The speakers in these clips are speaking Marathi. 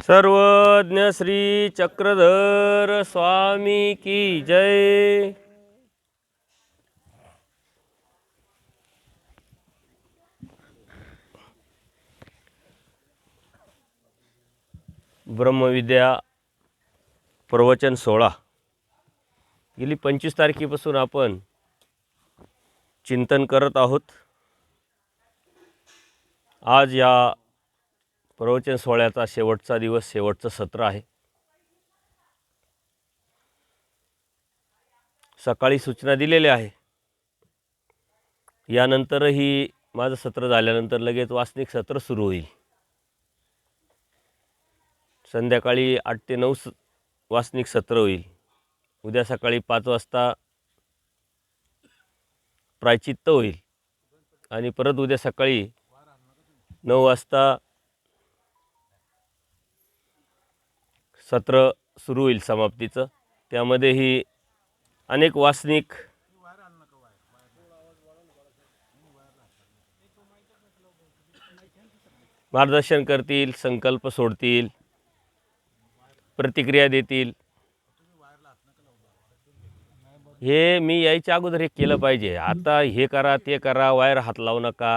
सर्वज्ञ श्री चक्रधर स्वामी की जय। ब्रह्मविद्या प्रवचन 16 गेली 25 तारखेपासून आपण चिंतन करत आहोत। आज या प्रवचन 16चा शेवटचा दिवस, शेवटचं सत्र आहे। सकाळी सूचना दिलेल्या आहे, यानंतरही माझं सत्र झाल्यानंतर लगेच वासनिक सत्र सुरू होईल। संध्याकाळी 8 ते 9 वासनिक सत्र होईल। उद्या सकाळी 5 वाजता प्रायचित्त होईल आणि परत उद्या सकाळी 9 वाजता सत्र सुरू होईल समाप्तीचं। त्यामध्येही अनेक वासनिक मार्गदर्शन करतील, संकल्प सोडतील, प्रतिक्रिया देतील। हे मी यायच्या अगोदर हे केलं पाहिजे। आता हे करा, ते करा, वायर हात लावू नका।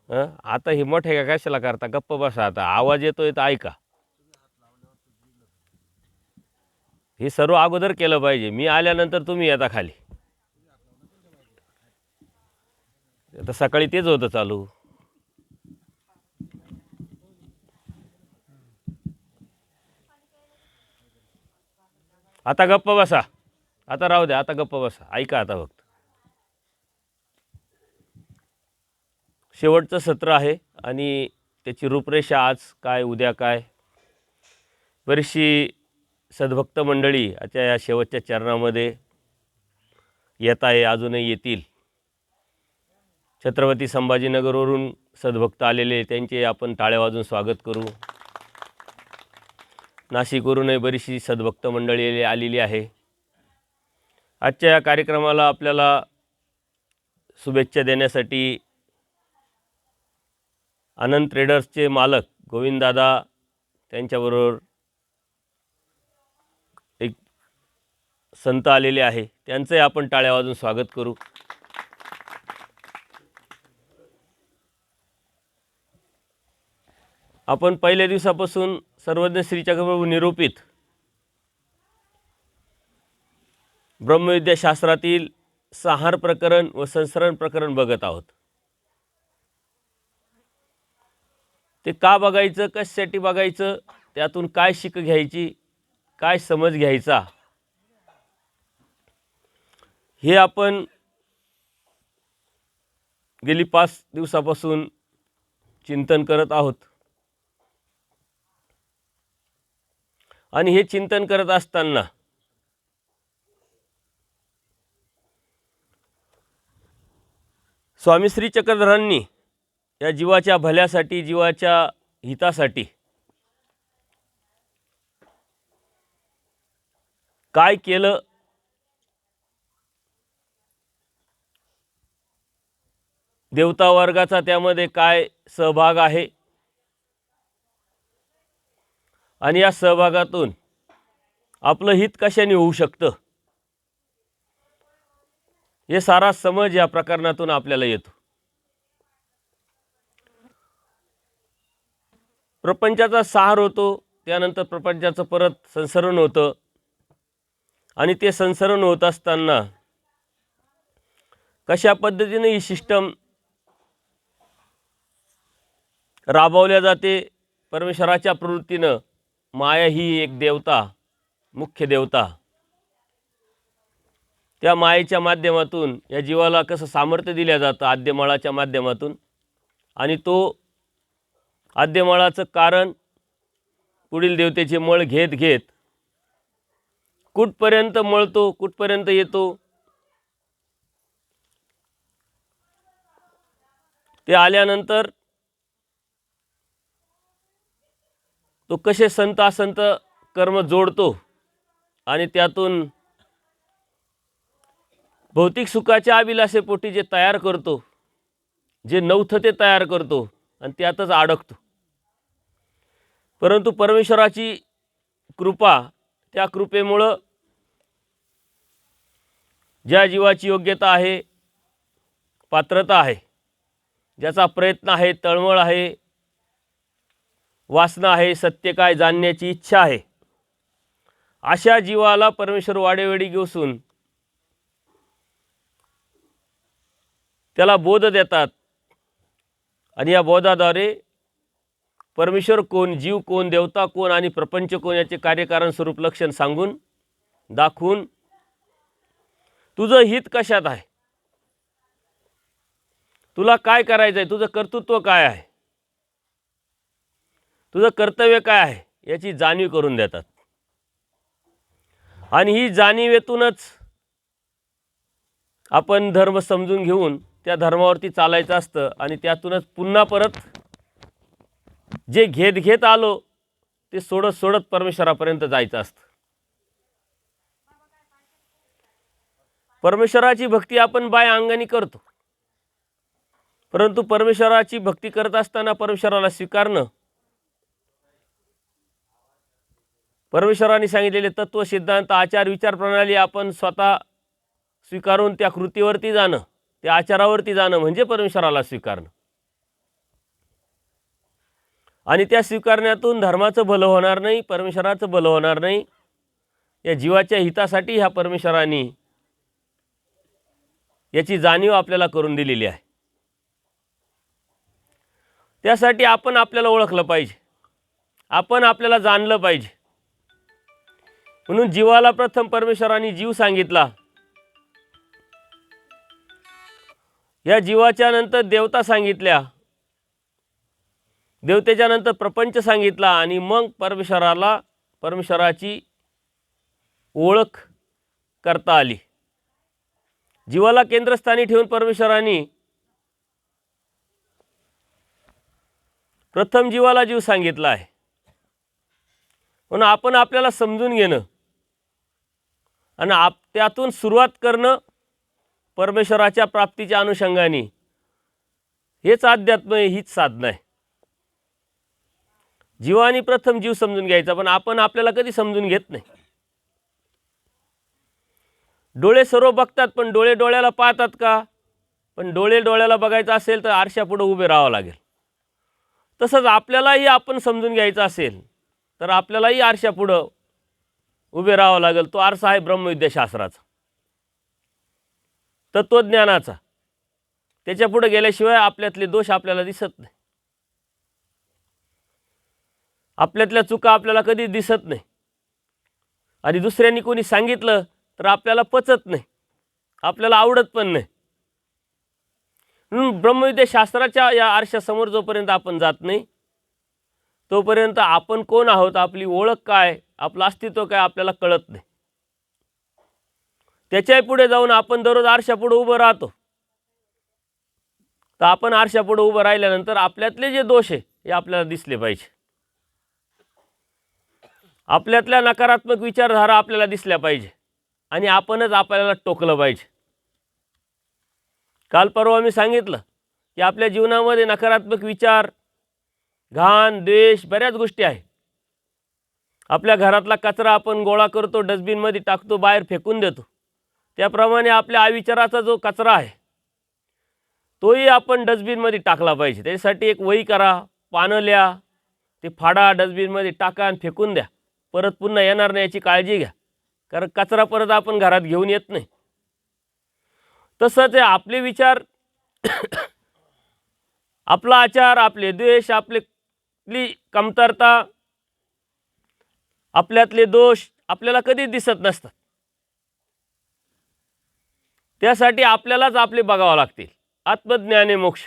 आता हे मोठे का कशाला करता, गप्प बसा। आता आवाज येतोय तर ऐका। हे सर्व अगोदर केलं पाहिजे। मी आल्यानंतर तुम्ही येता खाली। आता सकाळी तेच होतं चालू। आता गप्प बसा, आता राहू द्या, आता गप्प बसा, ऐका आता फक्त। शेवटचं सत्र आहे आणि त्याची रूपरेषा आज काय, उद्या काय। बरीचशी सद्भक्त मंडळी आजच्या या शेवटच्या चरणामध्ये येत आहे, अजूनही येतील। छत्रपती संभाजीनगरवरून सद्भक्त आलेले, त्यांचे आपण टाळ्या वाजून स्वागत करू। नाशिकवरूनही बरीचशी सद्भक्त मंडळी आलेली आहे। आजच्या या कार्यक्रमाला आपल्याला शुभेच्छा देण्यासाठी आनंद ट्रेडर्सचे मालक गोविंददादा, त्यांच्याबरोबर एक संत आलेले आहे, त्यांचंही आपण टाळ्या वाजून स्वागत करू। आपण पहिल्या दिवसापासून सर्वज्ञ श्री चक्रप्रभू निरूपित ब्रह्मविद्या शास्त्रातील संहार प्रकरण व संसरण प्रकरण बघत आहोत। ते का बघायचं, कशासाठी बघायचं, त्यातून काय शिक घ्यायची, काय समज घ्यायचा, हे आपण गेली 5 दिवसापासून चिंतन करत आहोत। आणि हे चिंतन करत असताना स्वामी श्री चक्रधरांनी या जीवाच्या भल्यासाठी, जीवाच्या हितासाठी काय केलं, देवता वर्गाचा त्यामध्ये काय सहभाग आहे, आणि या सहभागातून आपलं हित कशाने होऊ शकतं, हे सारा समज या प्रकरणातून आपल्याला येतो। प्रपंचाचा सार होतो, त्यानंतर प्रपंचाचं परत संसरण होतं, आणि ते संसरण होत असताना कशा पद्धतीने ही सिस्टम राबवल्या जाते। परमेश्वराच्या प्रवृत्तीनं माया ही एक देवता, मुख्य देवता, त्या मायेच्या माध्यमातून या जीवाला कसं सामर्थ्य दिल्या जातं आद्यमाळाच्या माध्यमातून, आणि तो आद्यमाळाचं कारण पुढील देवतेचे मळ घेत घेत कुठपर्यंत मळतो, कुठपर्यंत येतो, ते आल्यानंतर तो कसे संत असंत कर्म जोडतो आणि त्यातून भौतिक सुखाच्या अभिलाषेपोटी जे तयार करतो, जे नवतं ते तयार करतो आणि त्यातच अडकतो। परंतु परमेश्वराची कृपा, त्या कृपेमुळं ज्या जीवाची योग्यता आहे, पात्रता आहे, ज्याचा प्रयत्न आहे, तळमळ आहे, वासना आहे, सत्य काय जाणण्याची इच्छा आहे, अशा जीवाला परमेश्वर वाडेवेडी घेऊन त्याला बोध देतात आणि या बोधाद्वारे परमेश्वर कोण, जीव कोण, देवता कोण आणि प्रपंच कोण याचे कार्यकारण स्वरूप लक्षण सांगून दाखवून तुझं हित कशात आहे, तुला काय करायचं आहे, तुझं कर्तृत्व काय आहे, तुझं कर्तव्य काय आहे याची जाणीव करून देतात. आणि ही जाणीवेतूनच आपण धर्म समजून घेऊन त्या धर्मावरती चालायचं असतं आणि त्यातूनच पुन्हा परत जे घेत आलो ते सोडत परमेश्वरापर्यंत जायचं असतं. परमेश्वराची भक्ती आपण बाय अंगाने करतो, परंतु परमेश्वराची भक्ती करत असताना परमेश्वराला स्वीकारणं, परमेश्वराने सांगितलेले तत्व, सिद्धांत, आचार, विचार प्रणाली आपण स्वतः स्वीकारून त्या कृतीवरती जाणं, त्या आचारावरती जाणं म्हणजे परमेश्वराला स्वीकारणं. आणि त्या स्वीकारण्यातून धर्माचं भलं होणार नाही, परमेश्वराचं भलं होणार नाही. या जीवाच्या हितासाठी ह्या परमेश्वराने याची जाणीव आपल्याला करून दिलेली आहे. त्यासाठी आपण आपल्याला ओळखलं पाहिजे, आपण आपल्याला जाणलं पाहिजे. म्हणून जीवाला प्रथम परमेश्वराने जीव सांगितला, या जीवाच्या नंतर देवता सांगितल्या, देवतेच्या नंतर प्रपंच सांगितला आणि मग परमेश्वराची ओळख करता आली. जीवाला केंद्रस्थानी ठेवून परमेश्वराने प्रथम जीवाला जीव सांगितला आहे. म्हणून आपण आपल्याला समजून घेणं आणि त्यातून सुरुवात करणं परमेश्वराच्या प्राप्तीच्या अनुषंगाने, हेच अध्यात्म आहे, हीच साधना आहे. जीवाने प्रथम जीव समजून घ्यायचा, पण आपण आपल्याला कधी समजून घेत नाही. डोळे सर्व बघतात, पण डोळे डोळ्याला पाहतात का? पण डोळे डोळ्याला बघायचं असेल तर आरशापुढे उभे राहावं लागेल. तसंच आपल्यालाही आपण समजून घ्यायचं असेल तर आपल्यालाही आरशापुढं उभे राहावं लागेल. तो आरसा आहे ब्रह्मविद्याशास्त्राचा, तत्त्वज्ञानाचा. त्याच्यापुढे गेल्याशिवाय आपल्यातले दोष आपल्याला दिसत नाही, आपल्यातल्या चुका आपल्याला कधी दिसत नाही. आणि दुसऱ्यांनी कोणी सांगितलं तर आपल्याला पचत नाही, आपल्याला आवडत पण नाही. म्हणून ब्रह्मविद्याशास्त्राच्या या आरशासमोर जोपर्यंत आपण जात नाही तोपर्यंत आपण कोण आहोत, आपली ओळख काय, आपलं अस्तित्व काय आपल्याला कळत नाही. त्याच्याही पुढे जाऊन आपण दररोज आरशापुढे उभं राहतो. तर आपण आरशापुढे उभं राहिल्यानंतर आपल्यातले जे दोष आहे हे आपल्याला दिसले पाहिजे, आपल्यातल्या नकारात्मक विचारधारा आपल्याला दिसल्या पाहिजे आणि आपणच आपल्याला टोकलं पाहिजे. काल परवा मी सांगितलं की आपल्या जीवनामध्ये नकारात्मक विचार, घाण, द्वेष, बऱ्याच गोष्टी आहेत. आपल्या घरातला कचरा आपण गोळा करतो, डस्टबिनमध्ये टाकतो, बाहेर फेकून देतो. त्याप्रमाणे आपल्या अविचाराचा जो कचरा आहे तोही आपण डस्टबिनमध्ये टाकला पाहिजे. त्यासाठी एक वही करा, पानं लिहा, ते फाडा, डस्टबिनमध्ये टाका आणि फेकून द्या. परत पुन्हा येणार नाही याची काळजी घ्या, कारण कचरा परत आपण घरात घेऊन येत नाही. तसंच आपले विचार, आपला आचार, आपले द्वेष, आपली कमतरता, आपल्यातले दोष आपल्याला कधी दिसत नसतात. त्यासाठी आपल्यालाच आपले बघावं लागतील. आत्मज्ञाने मोक्ष.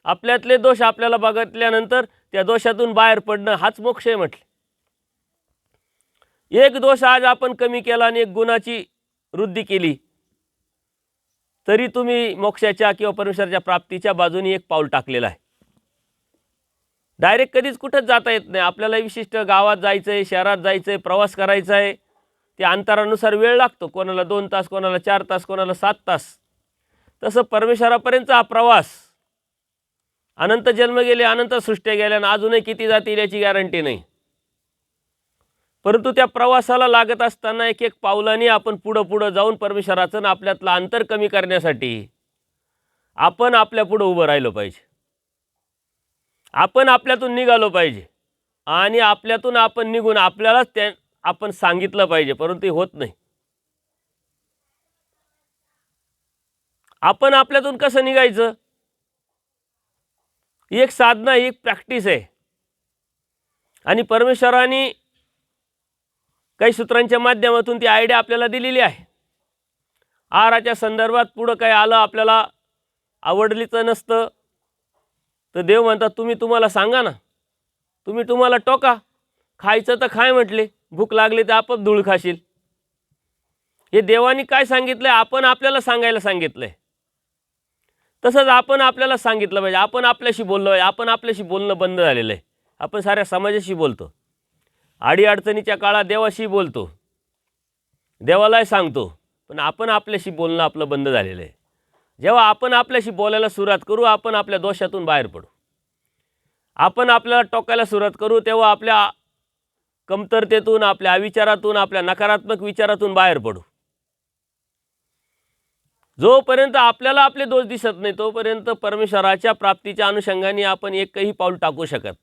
आपल्यातले दोष आपल्याला बघितल्यानंतर त्या दोषातून बाहेर पडणं हाच मोक्ष आहे म्हटले. एक दोष आज आपण कमी केला आणि एक गुणाची वृद्धी केली तरी तुम्ही मोक्षाच्या किंवा परमेश्वराच्या प्राप्तीच्या बाजूने एक पाऊल टाकलेलं आहे. डायरेक्ट कधीच कुठंच जाता येत नाही. आपल्याला विशिष्ट गावात जायचं आहे, शहरात जायचं आहे, प्रवास करायचा आहे. त्या अंतरानुसार वेळ लागतो, कोणाला 2 तास, कोणाला 4 तास, कोणाला 7 तास. तसं परमेश्वरापर्यंतचा हा प्रवास, अनंत जन्म गेले, अनंत सृष्ट्या गेल्या आणि अजूनही किती जातील याची गॅरंटी नाही. परंतु त्या प्रवासाला लागत असताना एक एक पावलाने आपण पुढं जाऊन परमेश्वराचं आणि आपल्यातलं अंतर कमी करण्यासाठी आपण आपल्या पुढं उभं राहिलो पाहिजे. आपण आपल्यातून निघालो पाहिजे आणि आपल्यातून आपण निघून आपल्यालाच आपण सांगितलं पाहिजे, परंतु हे होत नाही. आपण आपल्यातून कसं निघायचं? ही एक साधना, ही एक प्रॅक्टिस आहे. आणि परमेश्वराने काही सूत्रांच्या माध्यमातून ती आयडिया आपल्याला दिलेली आहे. आहाराच्या संदर्भात पुढं काही आलं आपल्याला आवडलीच नसतं तर देव म्हणतात तुम्हाला सांगा ना, तुम्हाला टोका. खायचं तर खाय म्हटले, भूक लागली तर आपोआप धूळ खाशील. हे देवाने काय सांगितलंय? आपण आपल्याला सांगायला सांगितलंय. तसंच आपण आपल्याला सांगितलं पाहिजे. आपण आपल्याशी बोललो आहे. आपण आपल्याशी बोलणं बंद झालेलं आहे. आपण साऱ्या समाजाशी बोलतो. अडीअडचणीच्या काळात देवाशी बोलतो, देवालाही सांगतो, पण आपण आपल्याशी बोलणं आपलं बंद झालेलं आहे. जेव्हा आपण आपल्याशी बोलायला सुरुवात करू, आपण आपल्या दोषातून बाहेर पडू. आपण आपल्याला टोकायला सुरुवात करू, तेव्हा आपल्या कमतरतेतून, आपल्या अविचारातून, आपल्या नकारात्मक विचारातून बाहेर पडू. जोपर्यंत आपल्याला आपले दोष दिसत नाही तोपर्यंत परमेश्वराच्या प्राप्तीच्या अनुषंगाने आपण एकही पाऊल टाकू शकत.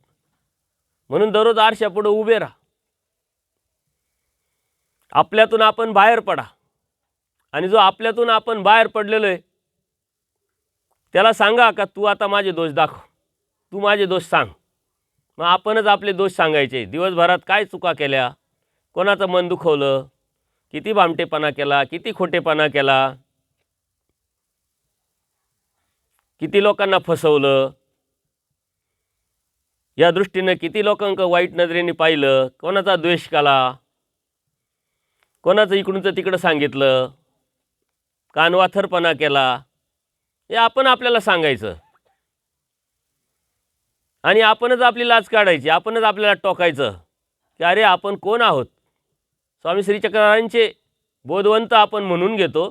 म्हणून दररोज आरशापुढे उभे राहा. आपल्यातून आपण बाहेर पडा आणि जो आपल्यातून आपण बाहेर पडलेलो आहे त्याला सांगा का तू आता माझे दोष दाखव, तू माझे दोष सांग. मग आपणच आपले दोष सांगायचे. दिवसभरात काय चुका केल्या, कोणाचं मन दुखवलं, किती भामटेपणा केला, किती खोटेपणा केला, किती लोकांना फसवलं, या दृष्टीनं किती लोकांना वाईट नजरेने पाहिलं, कोणाचा द्वेष केला, कोणाचं इकडूनचं तिकडं सांगितलं, कानवाथरपणा केला. हे आपण आपल्याला सांगायचं आणि आपणच आपली लाज काढायची. आपणच आपल्याला टोकायचं की अरे आपण कोण आहोत. स्वामी श्री चक्रधरांचे बोधवंत आपण म्हणून घेतो.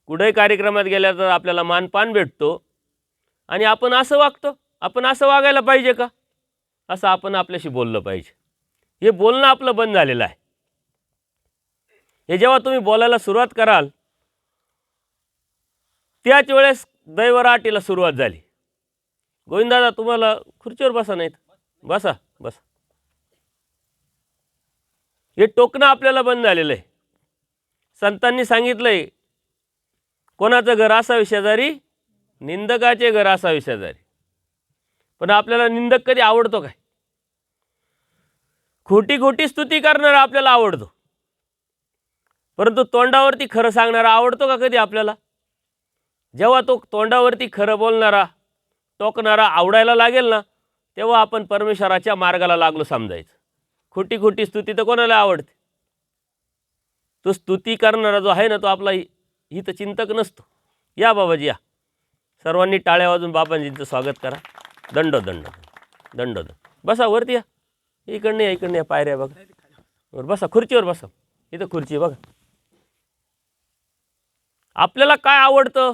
कुठेही कार्यक्रमात गेल्या तर आपल्याला मानपान भेटतो आणि आपण असं वागतो. आपण असं वागायला पाहिजे का? असं आपण आपल्याशी बोललं पाहिजे. हे बोलणं आपलं बंद झालेलं आहे. हे जेव्हा तुम्ही बोलायला सुरुवात कराल त्याच वेळेस दैवराटीला सुरुवात झाली. गोविंदादा तुम्हाला खुर्चीवर बसा, नाहीत बसा. हे टोकणं आपल्याला बंद झालेलं आहे. संतांनी सांगितलंय कोणाचं घर असावे शेजारी, निंदकाचे घर असावे शेजारी. पण आपल्याला निंदक कधी आवडतो काय? खोटी स्तुती करणारा आपल्याला आवडतो, परंतु तोंडावरती खरं सांगणारा आवडतो का कधी आपल्याला? जेव्हा तो तोंडावरती खरं बोलणारा, टोकणारा आवडायला लागेल ना, तेव्हा आपण परमेश्वराच्या मार्गाला लागलो समजायचं. खोटी स्तुती तर कोणाला आवडते? तो स्तुती करणारा जो आहे ना, तो आपला हितचिंतक नसतो. या बाबाजी या, सर्वांनी टाळ्या वाजून बाबांजींचं स्वागत करा. दंड. बसा वरती या. इकडनं या पायऱ्या बघा. बसा खुर्चीवर बसा. इथं खुर्ची बघा. आपल्याला काय आवडतं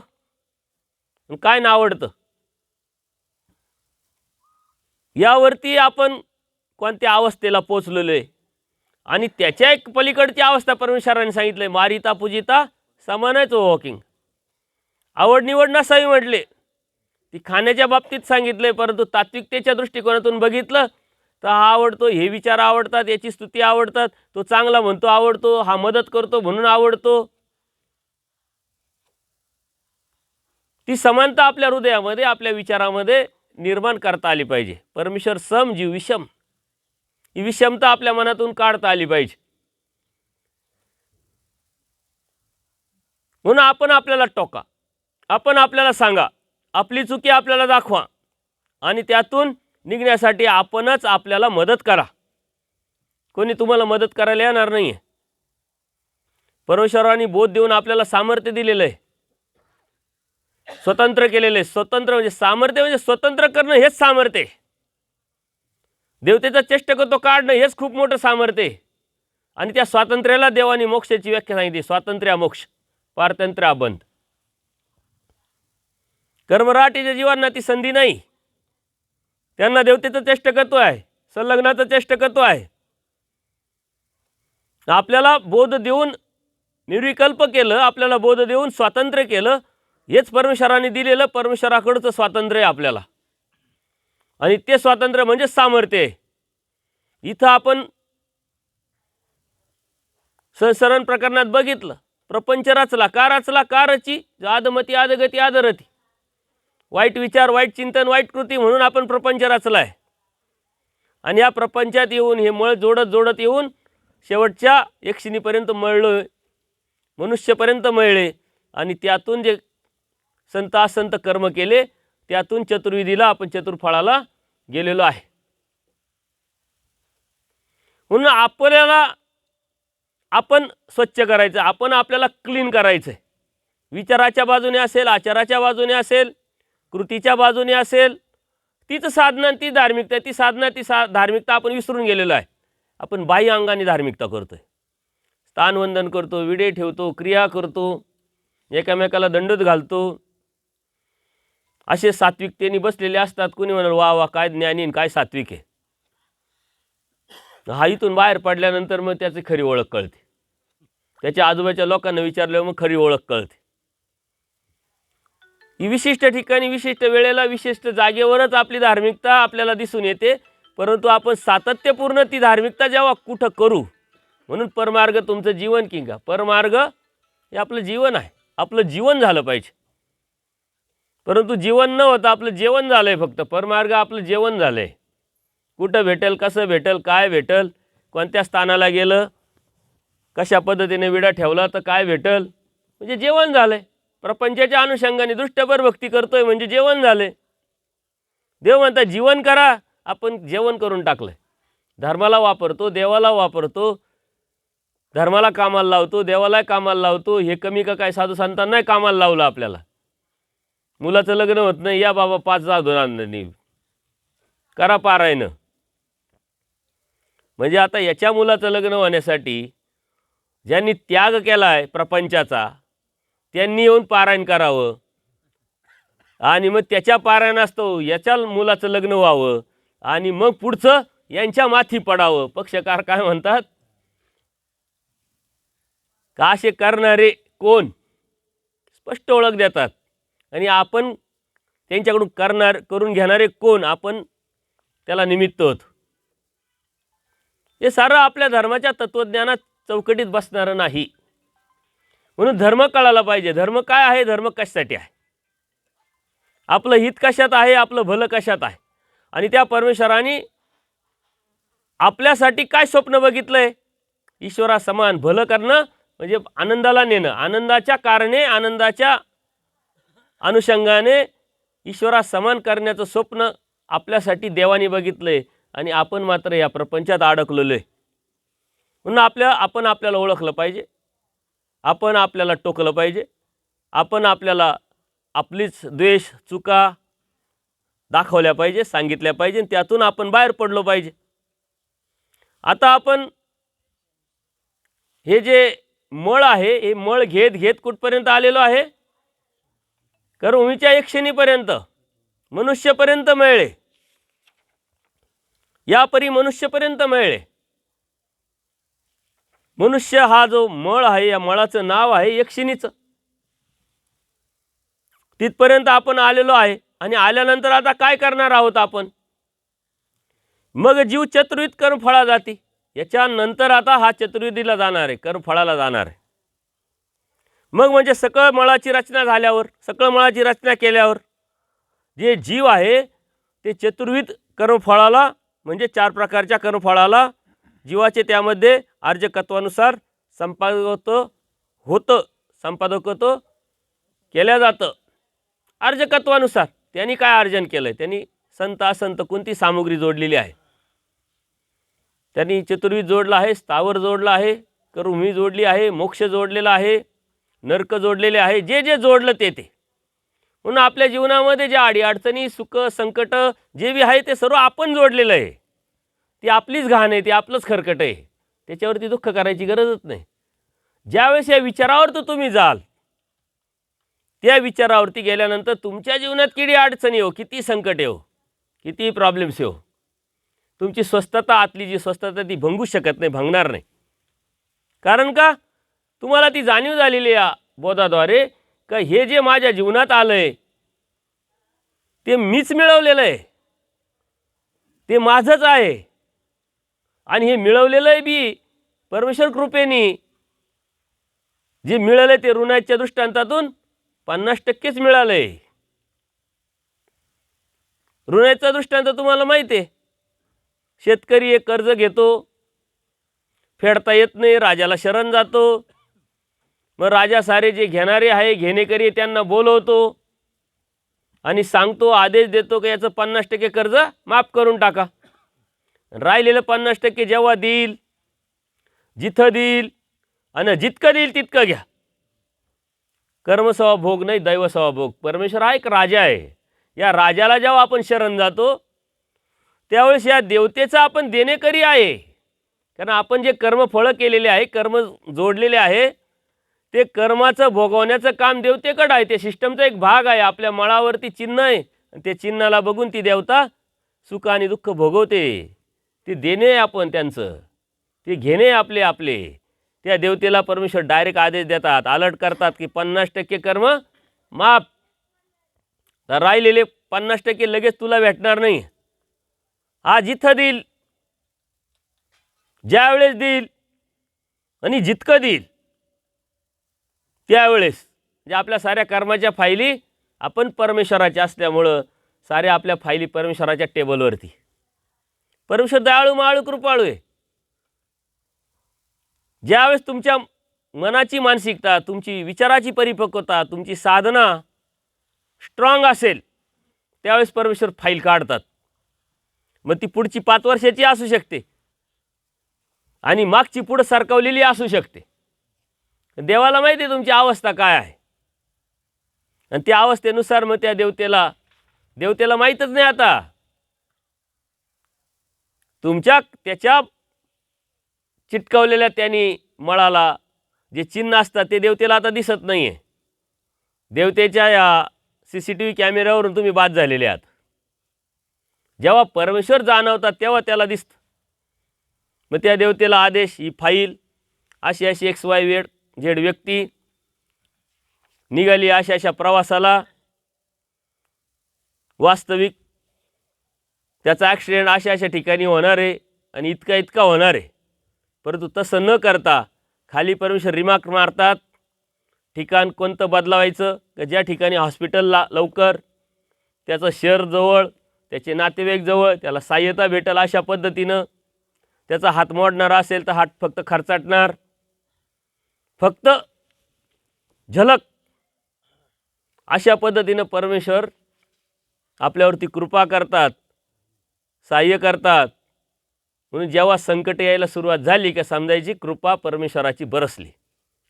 काय ना आवडतं यावरती आपण कोणत्या अवस्थेला पोचलेलो आहे आणि त्याच्या एक पलीकडची अवस्था परमेश्वराने सांगितलंय. मारिता पूजिता समानच वॉकिंग. आवड निवड नसावी म्हटले. ती खाण्याच्या बाबतीत सांगितलंय, परंतु तात्विकतेच्या दृष्टिकोनातून बघितलं तर हा आवडतो, हे विचार आवडतात, याची स्तुती आवडतात, तो चांगला म्हणतो आवडतो, हा मदत करतो म्हणून आवडतो. ती समानता आपल्या हृदयामध्ये, आपल्या विचारामध्ये निर्माण करता आली पाहिजे. परमेश्वर सम, जीव विषम. ही विषमता आपल्या मनातून काढता आली पाहिजे. म्हणून आपण आपल्याला टोका, आपण आपल्याला सांगा, आपली चुकी आपल्याला दाखवा आणि त्यातून निघण्यासाठी आपणच आपल्याला मदत करा. कोणी तुम्हाला मदत करायला येणार नाही आहे. परमेश्वराने बोध देऊन आपल्याला सामर्थ्य दिलेलं आहे, स्वतंत्र केलेलं आहे. स्वतंत्र म्हणजे सामर्थ्य, म्हणजे स्वतंत्र करणं हेच सामर्थ्य आहे. देवतेचा चेष्ट करतो काढणं हेच खूप मोठं सामर्थ्य आहे. आणि त्या स्वातंत्र्याला देवाने मोक्षाची व्याख्या सांगितली. स्वातंत्र्य मोक्ष, पारतंत्र्य अबंध. कर्मराटीच्या जीवांना ती संधी नाही. त्यांना देवतेचं चेष्ट करतो आहे, संलग्नाचं चेष्ट करतो आहे. आपल्याला बोध देऊन निर्विकल्प केलं, आपल्याला बोध देऊन स्वातंत्र्य केलं. हेच परमेश्वराने दिलेलं परमेश्वराकडचं स्वातंत्र्य आहे आपल्याला. आणि ते स्वातंत्र्य म्हणजे सामर्थ्य आहे. इथं आपण संसरण प्रकरणात बघितलं, प्रपंच रचला. का रचला? का रची? आदमती आदगती आदरती. वाईट विचार, वाईट चिंतन, वाईट कृती म्हणून आपण प्रपंच रचलाय. आणि या प्रपंचात येऊन हे मळ जोडत जोडत येऊन शेवटच्या एकशिनीपर्यंत मळलोय, मनुष्यपर्यंत मळले. आणि त्यातून जे संत असंत कर्म केले, त्यातून चतुर्विधीला आपण चतुर्फळाला गेलेलो आहे. म्हणून आपल्याला आपण स्वच्छ करायचं, आपण आपल्याला क्लीन करायचं. विचाराच्या बाजूने असेल, आचाराच्या बाजूने असेल, कृतीच्या बाजूने असेल. तीच साधना, ती धार्मिकता, ती साधना, ती धार्मिकता आपण विसरून गेलेलो आहे. आपण बाह्य अंगाने धार्मिकता करतोय. स्थानवंदन करतो, विडे ठेवतो, क्रिया करतो, एकामेकाला दंडोत घालतो. असे सात्विकतेने बसलेले असतात. कुणी म्हणाल वा वा काय ज्ञानी, काय सात्विक आहे. हा इथून बाहेर पडल्यानंतर मग त्याची खरी ओळख कळते. त्याच्या आजूबाजूच्या लोकांना विचारल्यावर मग खरी ओळख कळते. ही विशिष्ट ठिकाणी, विशिष्ट वेळेला, विशिष्ट जागेवरच आपली धार्मिकता आपल्याला दिसून येते. परंतु आपण सातत्यपूर्ण ती धार्मिकता जेव्हा कुठं करू, म्हणून परमार्ग तुमचं जीवन किंगा. परमार्ग हे आपलं जीवन आहे. आपलं जीवन झालं पाहिजे. परंतु जीवन न होता आपलं जेवण झालंय. फक्त परमार्ग आपलं जेवण झालंय. कुठं भेटेल, कसं भेटेल, काय भेटेल, कोणत्या स्थानाला गेलं, कशा पद्धतीने विडा ठेवला तर काय भेटेल, म्हणजे जेवण झालंय. प्रपंचाच्या अनुषंगाने दृष्टभर भक्ती करतोय म्हणजे जेवण झालंय. देव म्हणता जीवन करा, आपण जेवण करून टाकलंय. धर्माला वापरतो, देवाला वापरतो, धर्माला कामाला लावतो, देवाला कामाला लावतो. हे कमी का काय? साधू संतांनाही कामाला लावलं आपल्याला. मुलाचं लग्न होत नाही, या बाबा 5 साधूंनी करा पारायण. म्हणजे आता याच्या मुलाचं लग्न होण्यासाठी ज्यांनी त्याग केला आहे प्रपंचाचा, त्यांनी येऊन पारायण करावं. आणि मग त्याच्या पारायणास्तव याच्या मुलाचं लग्न व्हावं. आणि मग पुढचं यांच्या माथी पडावं. पक्षकार काय म्हणतात, का असे करणारे कोण स्पष्ट ओळख देतात. आणि आपण त्यांच्याकडून करून घेणारे कोण, आपण त्याला निमित्त होतो. हे सारं आपल्या धर्माच्या तत्त्वज्ञानात चौकटीत बसणारं नाही. म्हणून धर्म कळायला पाहिजे. धर्म काय आहे, धर्म कशासाठी आहे, आपलं हित कशात आहे, आपलं भलं कशात आहे. आणि त्या परमेश्वराने आपल्यासाठी काय स्वप्न बघितलंय, ईश्वरा समान भलं करणं म्हणजे आनंदाला नेणं. आनंदाच्या कारणे, आनंदाच्या अनुषंगाने ईश्वरा समान करण्याचं स्वप्न आपल्यासाठी देवाने बघितलंय. आणि आपण मात्र या प्रपंचात अडकलेलो आहे. म्हणून आपण आपल्याला ओळखलं पाहिजे. आपण आपल्याला टोकलं पाहिजे. आपण आपल्याला आपलीच द्वेष, चुका दाखवल्या पाहिजे, सांगितल्या पाहिजे. त्यातून आपण बाहेर पडलो पाहिजे. आता आपण हे जे मळ आहे, हे मळ घेत घेत कुठपर्यंत आलेलो आहे, कर्मभूमीच्या एकशेनीपर्यंत, मनुष्यपर्यंत मिळले. या परी मनुष्यपर्यंत मिळले. मनुष्य हा जो मळ आहे, या मळाचं नाव आहे एकशिनीचं. तिथपर्यंत आपण आलेलो आहे. आणि आल्यानंतर आता काय करणार आहोत आपण, मग जीव चतुर्विध कर्मफळा जाती. याच्यानंतर आता हा चतुर्विधीला जाणार आहे, कर्मफळाला जाणार आहे. मग म्हणजे सकळ मळाची रचना झाल्यावर, सकळ मळाची रचना केल्यावर जे जीव आहे ते चतुर्विध कर्मफळाला म्हणजे 4 प्रकारच्या कर्मफळाला जीवाचे त्यामध्ये अर्जकत्वानुसार संपादकत्व केल्या जातं. अर्जकत्वानुसार त्यांनी काय अर्जन केलंय, त्यांनी संत असंत कोणती सामुग्री जोडलेली आहे, त्यांनी चतुर्विध जोडला आहे, स्थावर जोडला आहे, कर्मभूमी जोडली आहे, मोक्ष जोडलेला आहे, नरक जोडलेले आहे. जे जे जोडलं ते म्हणून आपल्या जीवनामध्ये जे अडीअडचणी, सुख, संकट जे बी आहे ते सर्व आपण जोडलेलं आहे. ती आपलीच घाण आहे, ती आपलंच खरकट आहे. त्याच्यावरती दुःख करायची गरजच नाही. ज्यावेळेस या विचारावर तर तुम्ही जाल, त्या विचारावरती गेल्यानंतर तुमच्या जीवनात किती अडचणी हो, किती संकट येऊ, किती प्रॉब्लेम्स येऊ, तुमची स्वस्थता, आतली जी स्वस्थता ती भंगू शकत नाही, भांगणार नाही. कारण का तुम्हाला ती जाणीव झालेली या बोधाद्वारे का हे जे माझ्या जीवनात आलं आहे ते मीच मिळवलेलं आहे, ते माझंच आहे आणि हे मिळवलेलं आहे बी परमेश्वर कृपेने. जे मिळालं ते ऋणाच्या दृष्टांतातून 50%च मिळालं आहे. ऋणाचा दृष्टांत तुम्हाला माहिती आहे. शेतकरी एक कर्ज घेतो, फेडता येत नाही, राजाला शरण जातो. मग राजा सारे जे घेणारे आहे घेणेकरी त्यांना बोलवतो आणि सांगतो, आदेश देतो की याचं 50% कर्ज माफ करून टाका. राहिलेलं 50% जेव्हा देईल, जिथं देईल आणि जितकं देईल तितकं घ्या. कर्मसवा भोग नाही, दैवसवा भोग. परमेश्वर हा एक राजा आहे. या राजाला जेव्हा आपण शरण जातो त्यावेळेस या देवतेचा आपण देणेकरी आहे. कारण आपण जे कर्मफळं केलेले आहे, कर्म जोडलेले आहे, ते कर्माचं भोगवण्याचं काम देवतेकडे आहे. ते सिस्टमचा एक भाग आहे. आपल्या मळावरती चिन्ह आहे आणि ते चिन्हाला बघून ती देवता सुख आणि दुःख भोगवते. ते देणे आपण त्यांचं, ते घेणे आपले आपले. त्या देवतेला परमेश्वर डायरेक्ट आदेश देतात, अलर्ट करतात की 50% कर्म माफ. तर राहिलेले 50% लगेच तुला भेटणार नाही. हा जिथं देईल, ज्यावेळेस देईल आणि जितकं देईल त्यावेळेस, म्हणजे आपल्या साऱ्या कर्माच्या फायली आपण परमेश्वराच्या असल्यामुळं साऱ्या आपल्या फायली परमेश्वराच्या टेबलवरती. परमेश्वर दयाळू माळू कृपाळू आहे. ज्यावेळेस तुमच्या मनाची मानसिकता, तुमची विचाराची परिपक्वता, तुमची साधना स्ट्रॉंग असेल त्यावेळेस परमेश्वर फाईल काढतात. मग ती पुढची 5 वर्षाची असू शकते आणि मागची पुढं सरकवलेली असू शकते. देवाला माहिती आहे तुमची अवस्था काय आहे आणि त्या अवस्थेनुसार मग त्या देवतेला माहीतच नाही आता त्याच्या चिटकवलेल्या त्यांनी मळाला जे चिन्ह असतात ते देवतेला आता दिसत नाही आहे. देवतेच्या या CCTV कॅमेऱ्यावरून तुम्ही बाद झालेले आहात. जेव्हा परमेश्वर जाणवतात तेव्हा त्याला दिसतं. मग त्या देवतेला आदेश, ही फाईल अशी XYZ व्यक्ती निघाली अशा प्रवासाला, वास्तविक त्याचा ॲक्सिडेंट अशा ठिकाणी होणार आहे आणि इतका होणार आहे. परंतु तसं न करता खाली परमेश्वर रिमार्क मारतात, ठिकाण कोणतं बदलावायचं की ज्या ठिकाणी हॉस्पिटलला लवकर, त्याचं शहर जवळ, त्याचे नातेवाईक जवळ, त्याला सहाय्यता भेटेल अशा पद्धतीनं. त्याचा हात मोडणारा असेल तर हात फक्त खर्चाटणार, फक्त झलक, अशा पद्धतीनं परमेश्वर आपल्यावरती कृपा करतात, सहाय्य करतात. म्हणून जेव्हा संकट यायला सुरुवात झाली का समजायची कृपा परमेश्वराची बरसली.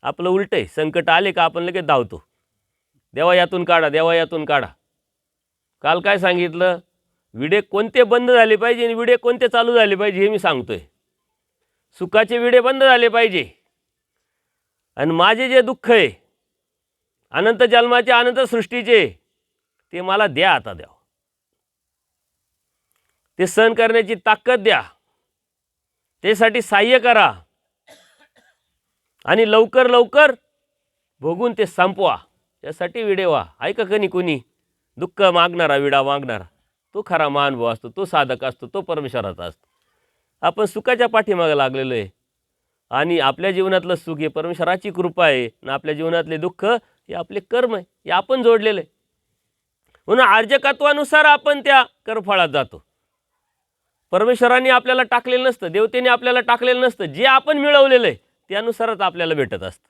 आपलं उलट आहे, संकट आले का आपण लगेच धावतो, देवा यातून काढा, देवा यातून काढा. काल काय सांगितलं, विडे कोणते बंद झाले पाहिजे आणि विडे कोणते चालू झाले पाहिजे हे मी सांगतोय. सुखाचे विडे बंद झाले पाहिजे आणि माझे जे दुःख आहे अनंत जन्माचे, अनंत सृष्टीचे, ते मला द्या, आता द्या. ते सहन करण्याची ताकद द्या, त्यासाठी सहाय्य करा आणि लवकर भोगून ते संपवा. त्यासाठी विडे व्हा. ऐका कोणी दुःख मागणारा, विडा मागणारा, तो खरा महानुभव असतो, तो साधक असतो, तो परमेश्वराचा असतो. आपण सुखाच्या पाठीमागे लागलेलो आहे आणि आपल्या जीवनातलं सुख हे परमेश्वराची कृपा आहे आणि आपल्या जीवनातले दुःख हे आपले कर्म आहे, हे आपण जोडलेलं आहे. म्हणून अर्जकत्वानुसार आपण त्या कर्मफळात जातो. परमेश्वराने आपल्याला टाकलेलं नसतं, देवतेने आपल्याला टाकलेलं नसतं. जे आपण मिळवलेलं आहे त्यानुसारच आपल्याला भेटत असतं.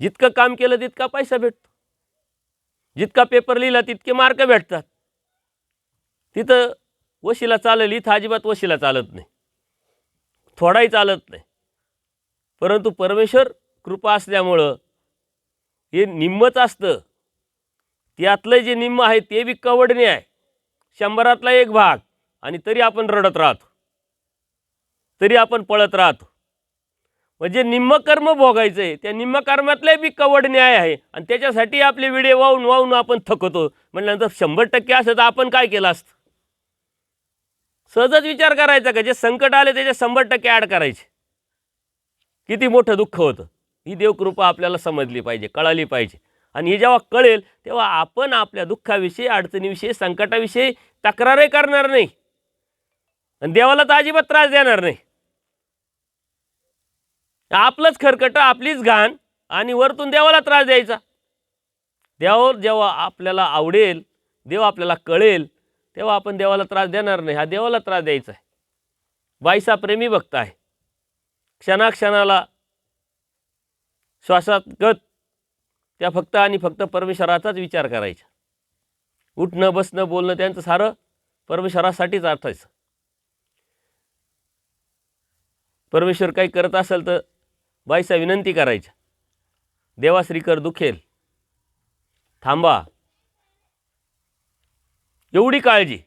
जितकं काम केलं तितका पैसा भेटतो, जितका पेपर लिहिला तितके मार्क भेटतात. तिथं वशिला चालेल, इथं अजिबात वशिला चालत नाही, थोडाही चालत नाही. परंतु परमेश्वर कृपा असल्यामुळं हे निम्मच असतं. त्यातलं जे निम्म आहे ते बी कवडणे आहे, 100तला 1 भाग, आणि तरी आपण रडत राहतो, तरी आपण पळत राहतो. म्हणजे निम्म कर्म भोगायचं आहे, त्या निम्म कर्मातले बी कवड न्याय आहे आणि त्याच्यासाठी आपले विडे वाहून आपण थकतो. म्हटल्यानंतर 100% असं तर आपण काय केलं असतं. सहजच विचार करायचा का जे संकट आले त्याचे 100% ॲड करायचे. किती मोठं दुःख होतं. ही देवकृपा आपल्याला समजली पाहिजे, कळाली पाहिजे. आणि हे जेव्हा कळेल तेव्हा आपण आपल्या दुःखाविषयी, अडचणीविषयी, संकटाविषयी तक्रारही करणार नाही आणि देवाला तर अजिबात त्रास देणार नाही. आपलंच खरकटं, आपलीच घाण आणि वरतून देवाला त्रास द्यायचा. देवावर जेव्हा आपल्याला आवडेल, देव आपल्याला कळेल, तेव्हा आपण देवाला त्रास देणार नाही. हा देवाला त्रास द्यायचा आहे. बाईसा प्रेमी भक्त आहे. क्षणाक्षणाला श्वासात गत त्या फक्त आणि फक्त परमेश्वराचाच विचार करायचा. उठणं बसणं बोलणं त्यांचं सारं परमेश्वरासाठीच अर्थायचं. परमेश्वर काही करत असेल तर बाईसा विनंती करायच्या, देवाश्रीकर दुखेल, थांबा, एवढी काळजी.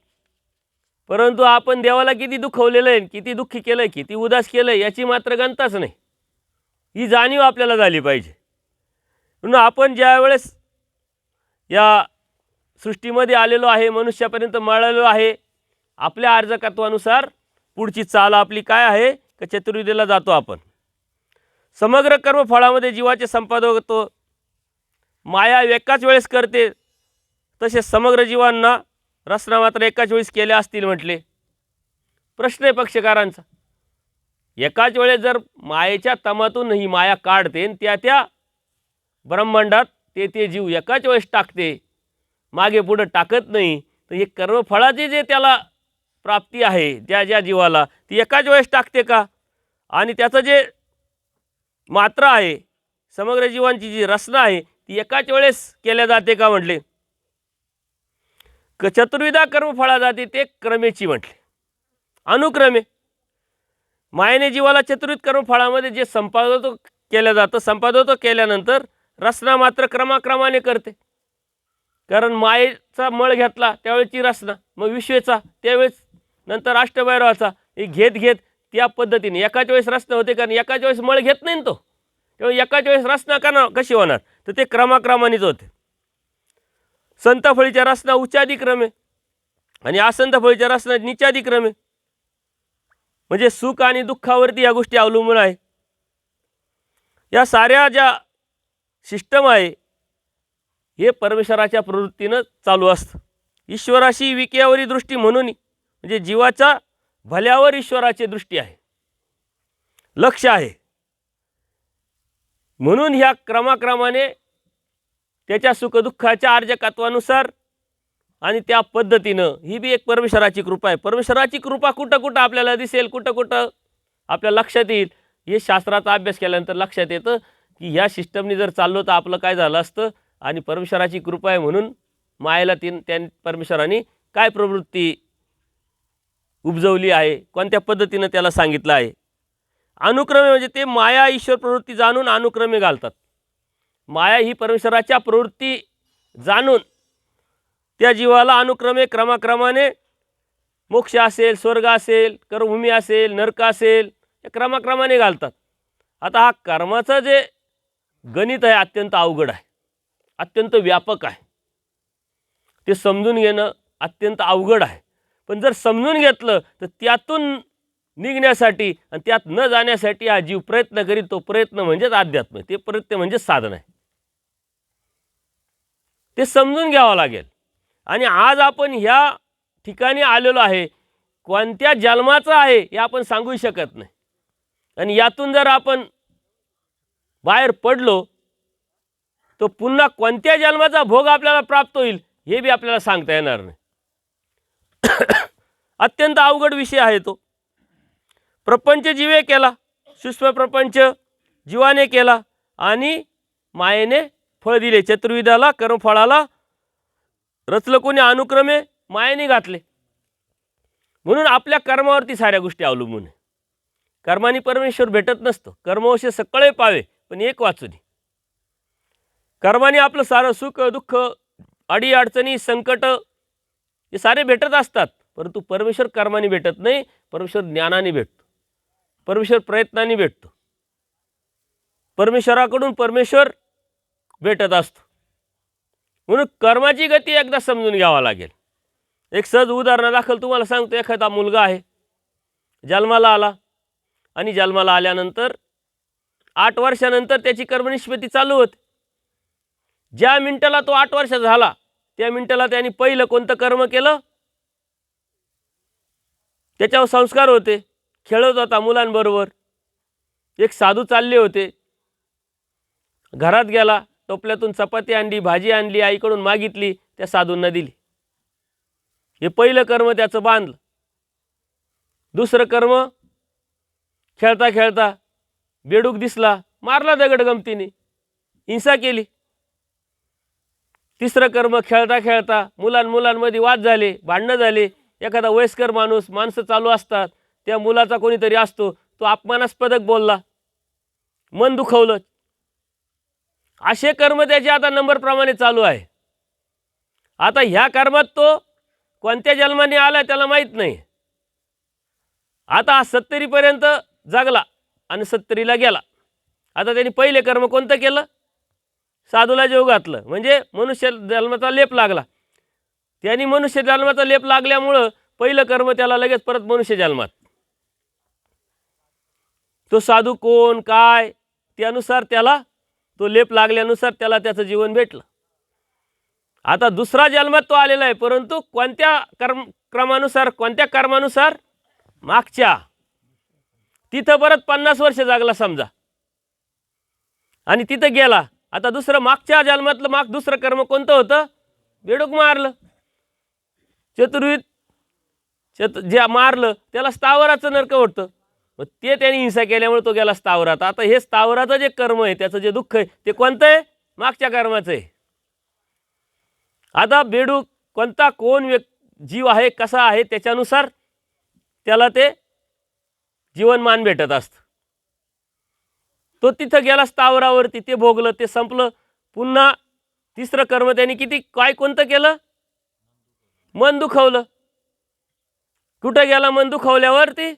परंतु आपण देवाला किती दुखवलेलं आहे, किती दुःखी केलं आहे, किती उदास केलं आहे याची मात्र गणताच नाही. ही जाणीव आपल्याला झाली पाहिजे. म्हणून आपण ज्या वेळेस या सृष्टीमध्ये आलेलो आहे, मनुष्यापर्यंत मिळालेलो आहे, आपल्या अर्जकत्वानुसार पुढची चाल आपली काय आहे की चतुर्विधीला जातो आपण. समग्र कर्मफळामध्ये जीवाचे संपादक होतो. माया एकाच वेळेस करते, तसे समग्र जीवांना रचना मात्र एकाच वेळेस केल्या असतील म्हटले. प्रश्न आहे पक्षकारांचा. एकाच वेळेस जर मायेच्या तमातून ही माया काढते, त्या त्या ब्रह्मांडात ते जीव एकाच वेळेस टाकते, मागे पुढं टाकत नाही, तर हे कर्मफळाची जे त्याला प्राप्ती आहे ज्या ज्या जीवाला, ती एकाच वेळेस टाकते का? आणि त्याचं जे मात्र आहे, समग्र जीवांची जी रचना आहे, ती एकाच वेळेस केल्या जाते का म्हटले. चतुर्विधा कर्मफळा जाते ते क्रमेची म्हटले, अनुक्रमे. मायेने जीवाला चतुर्विध कर्मफळामध्ये जे संपादतो केलं जातं, संपादतो केल्यानंतर रचना मात्र क्रमाक्रमाने करते. कारण मायेचा मळ घेतला त्यावेळेची रचना, मग विश्वेचा, त्यावेळेस नंतर अष्टभैरवाचा, हे घेत घेत त्या पद्धतीने एकाच वेळेस रचना होते. कारण एकाच वेळेस मळ घेत नाही तो, तेव्हा एकाच वेळेस रचना कशी होणार, तर ते क्रमाक्रमानेच होते. संत फळीच्या रचना उच्चादिक्रमे आणि असंत फळीच्या रचना निचादिक्रमे. म्हणजे सुख आणि दुःखावरती या गोष्टी अवलंबून आहे. या साऱ्या ज्या सिस्टम आहे हे परमेश्वराच्या प्रवृत्तीनं चालू असतं. ईश्वराशी विक्यावरी दृष्टी म्हणून, म्हणजे जीवाच्या भल्यावर ईश्वराची दृष्टी आहे, लक्ष आहे. म्हणून ह्या क्रमाक्रमाने त्याच्या सुखदुःखाच्या अर्जकत्वानुसार आणि त्या पद्धतीनं ही बी एक परमेश्वराची कृपा आहे. परमेश्वराची कृपा कुठं कुठं आपल्याला दिसेल, कुठं कुठं आपल्या लक्षात येईल, हे शास्त्राचा अभ्यास केल्यानंतर लक्षात येतं की ह्या सिस्टमनी जर चाललो तर आपलं काय झालं असतं. आणि परमेश्वराची कृपा आहे म्हणून मायेला त्या परमेश्वराने काय प्रवृत्ती उपजवली आहे, कोणत्या पद्धतीनं त्याला सांगितलं आहे. अनुक्रमे म्हणजे ते माया ईश्वर प्रवृत्ती जाणून अनुक्रमे घालतात. माया ही परमेश्वराच्या प्रवृत्ती जाणून त्या जीवाला अनुक्रमे क्रमाक्रमाने मोक्ष असेल, स्वर्ग असेल, कर्मभूमी असेल, नरक असेल, हे क्रमाक्रमाने घालतात. आता हा कर्माचं जे गणित आहे अत्यंत अवघड आहे, अत्यंत व्यापक आहे. ते समजून घेणं अत्यंत अवघड आहे. पण जर समजून घेतलं तर त्यातून निघण्यासाठी आणि त्यात न जाण्यासाठी हा जीव प्रयत्न करीत. तो प्रयत्न म्हणजेच अध्यात्म, ते प्रयत्न म्हणजेच साधन आहे. ते समजून घ्यावं लागेल. आणि आज आपण ह्या ठिकाणी आलेलो आहे, कोणत्या जन्माचं आहे हे आपण सांगू शकत नाही. आणि यातून जर आपण बाहेर पडलो तर पुन्हा कोणत्या जन्माचा भोग आपल्याला प्राप्त होईल हे बी आपल्याला सांगता येणार नाही. अत्यंत अवघड विषय आहे तो. प्रपंच जीवे केला, सूक्ष्म प्रपंच जीवाने केला आणि मायेने फळ दिले. चतुर्विधाला कर्मफळाला रचलं कोणी अनुक्रमे मायेने घातले. म्हणून आपल्या कर्मावरती साऱ्या गोष्टी अवलंबून आहे. कर्माने परमेश्वर भेटत नसतो. कर्मवश सकळे पावे पण एक वाचुनी. कर्माने आपलं सारं सुख दुःख अडी अडचणी संकट हे सारे भेटत असतात. परंतु परमेश्वर कर्माने भेटत नाही, परमेश्वर ज्ञानाने भेटतो, परमेश्वर प्रयत्नाने भेटतो, परमेश्वराकडून परमेश्वर भेटत असतो. म्हणून कर्माची गती एकदा समजून घ्यावा लागेल. एक सहज उदाहरणादाखल तुम्हाला सांगतो. एखादा मुलगा आहे, जन्माला आला आणि जन्माला आल्यानंतर 8 वर्षानंतर त्याची कर्मनिष्पत्ती चालू होते. ज्या मिनिटाला तो 8 वर्षाचा झाला त्या मिनिटाला त्याने पहिलं कोणतं कर्म केलं, त्याच्यावर संस्कार होते. खेळत होता मुलांबरोबर. एक साधू चालले होते, घरात गेला, टोपल्यातून चपाती आणली, भाजी आणली, आईकडून मागितली, त्या साधूंना दिली. हे पहिलं कर्म त्याचं बांधलं. दुसरं कर्म, खेळता खेळता बेडूक दिसला, मारला दगड गमतीने, हिंसा केली. तिसरं कर्म, खेळता खेळता मुलांमध्ये वाद झाले, भांडणं झाले. एखादा वयस्कर माणसं चालू असतात, त्या मुलाचा कोणीतरी असतो, तो अपमानास्पदक बोलला, मन दुखवलं. असे कर्म त्याचे आता नंबरप्रमाणे चालू आहे. आता ह्या कर्मात तो कोणत्या जन्माने आला त्याला माहीत नाही. आता 70पर्यंत जगला आणि 70ला गेला. आता त्यांनी पहिले कर्म कोणतं केलं, साधूला जीव घातलं, म्हणजे मनुष्य जन्माचा लेप लागला. त्यांनी मनुष्य जन्माचा लेप लागल्यामुळं पहिलं कर्म त्याला लगेच परत मनुष्य जन्मात. तो साधू कोण काय त्यानुसार त्याला तो लेप लागल्यानुसार त्याला त्याचं जीवन भेटलं. आता दुसरा जन्मात तो आलेला आहे, परंतु कोणत्या क्रमानुसार, कोणत्या कर्मानुसार, मागच्या. तिथं परत 50 वर्ष जगला समजा आणि तिथं गेला. आता दुसरं मागच्या जन्मातलं दुसरं कर्म कोणतं होतं, बेडूक मारलं. जे मारलं त्याला स्थावराचं नरक होतं. मग ते त्यांनी हिंसा केल्यामुळे तो गेला स्थावरात. आता हे स्थावराचं जे कर्म आहे, त्याचं जे दुःख आहे, ते कोणतं आहे, मागच्या कर्माचं आहे. आता बेडूक कोणता कोण जीव आहे, कसा आहे, त्याच्यानुसार त्याला ते जीवनमान भेटत असतं. तो तिथं गेला स्थावरावरती, ते भोगलं, ते संपलं. पुन्हा तिसरं कर्म त्यांनी कोणतं केलं, मन दुखवलं. कुठं गेला मन दुखवल्यावरती,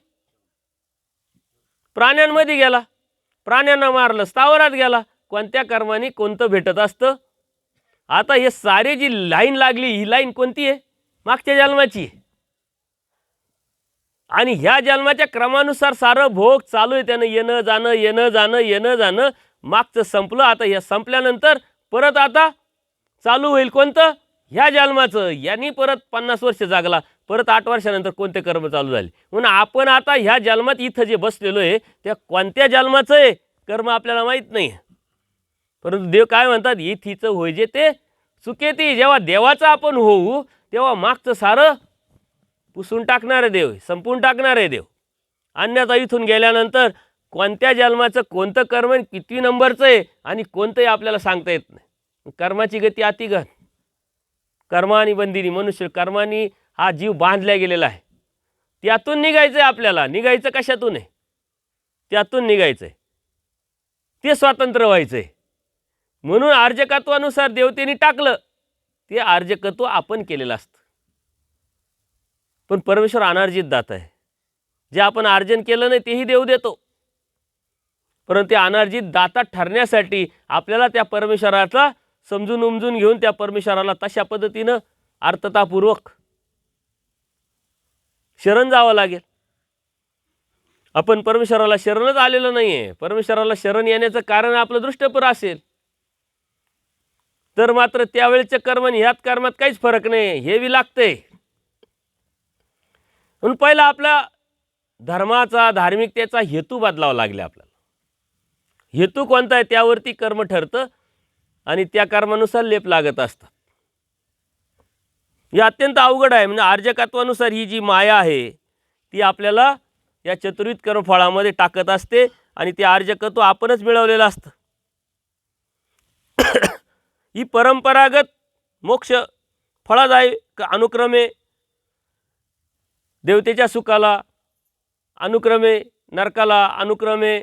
प्राण्यांमध्ये गेला, प्राण्यांना मारलं, स्थावरात गेला. कोणत्या कर्माने कोणतं भेटत असतं. आता हे सारी जी लाईन लागली, ही लाईन कोणती आहे, मागच्या जन्माची. आणि ह्या जन्माच्या क्रमानुसार सारं भोग चालू आहे. त्यानं येणं जाणं मागचं संपलं. आता हे संपल्यानंतर परत आता चालू होईल कोणतं, ह्या जन्माचं. यांनी परत 50 वर्ष जागला, परत 8 वर्षानंतर कोणते कर्म चालू झाले. म्हणून आपण आता ह्या जन्मात इथं जे बसलेलो आहे, त्या कोणत्या जन्माचं आहे कर्म आपल्याला माहीत नाही. परंतु देव काय म्हणतात, इथीचं होय जे ते सुकेती. जेव्हा देवाचं आपण होऊ तेव्हा मागचं सारं पुसून टाकणारे देव, संपून टाकणारे देव. अन्यथा इथून गेल्यानंतर कोणत्या जन्माचं कोणतं कर्म किती नंबरचं आहे आणि कोणतंही आपल्याला सांगता येत नाही. कर्माची गती अतिगत. कर्मानी बंदिनी, मनुष्य कर्मानी हा जीव बांधला गेलेला आहे. त्यातून निघायचं आहे आपल्याला. निघायचं कशातून आहे, त्यातून निघायचं आहे, ते स्वातंत्र्य व्हायचं आहे. म्हणून अर्जकत्वानुसार देवतेने टाकलं, ते अर्जकत्व आपण केलेलं असतं. पण परमेश्वर अनार्जित दाता आहे. जे आपण अर्जन केलं नाही तेही देव देतो. परंतु ते अनार्जित दाता ठरण्यासाठी आपल्याला त्या परमेश्वराचा समजून उमजून घेऊन त्या परमेश्वराला तशा पद्धतीनं अर्थतापूर्वक शरण जावं लागेल. आपण परमेश्वराला शरणच आलेलं नाही आहे. परमेश्वराला शरण येण्याचं कारण आपलं दृष्टपर असेल तर मात्र त्यावेळेच्या कर्म आणि ह्यात कर्मात काहीच फरक नाही, हे बी लागतंय. म्हणून पहिला आपला धर्माचा, धार्मिकतेचा हेतू बदलावा लागला आपल्याला. हेतू कोणता आहे त्यावरती कर्म ठरतं आणि त्या कर्मानुसार लेप लागत असतात. हे अत्यंत अवघड आहे. म्हणजे अर्जकत्वानुसार ही जी माया आहे ती आपल्याला या चतुर्विध कर्मफळामध्ये टाकत असते आणि ते अर्जकत्व आपणच मिळवलेलं असतं. ही परंपरागत मोक्ष फळादायी अनुक्रमे देवतेच्या सुखाला, अनुक्रमे नरकाला, अनुक्रमे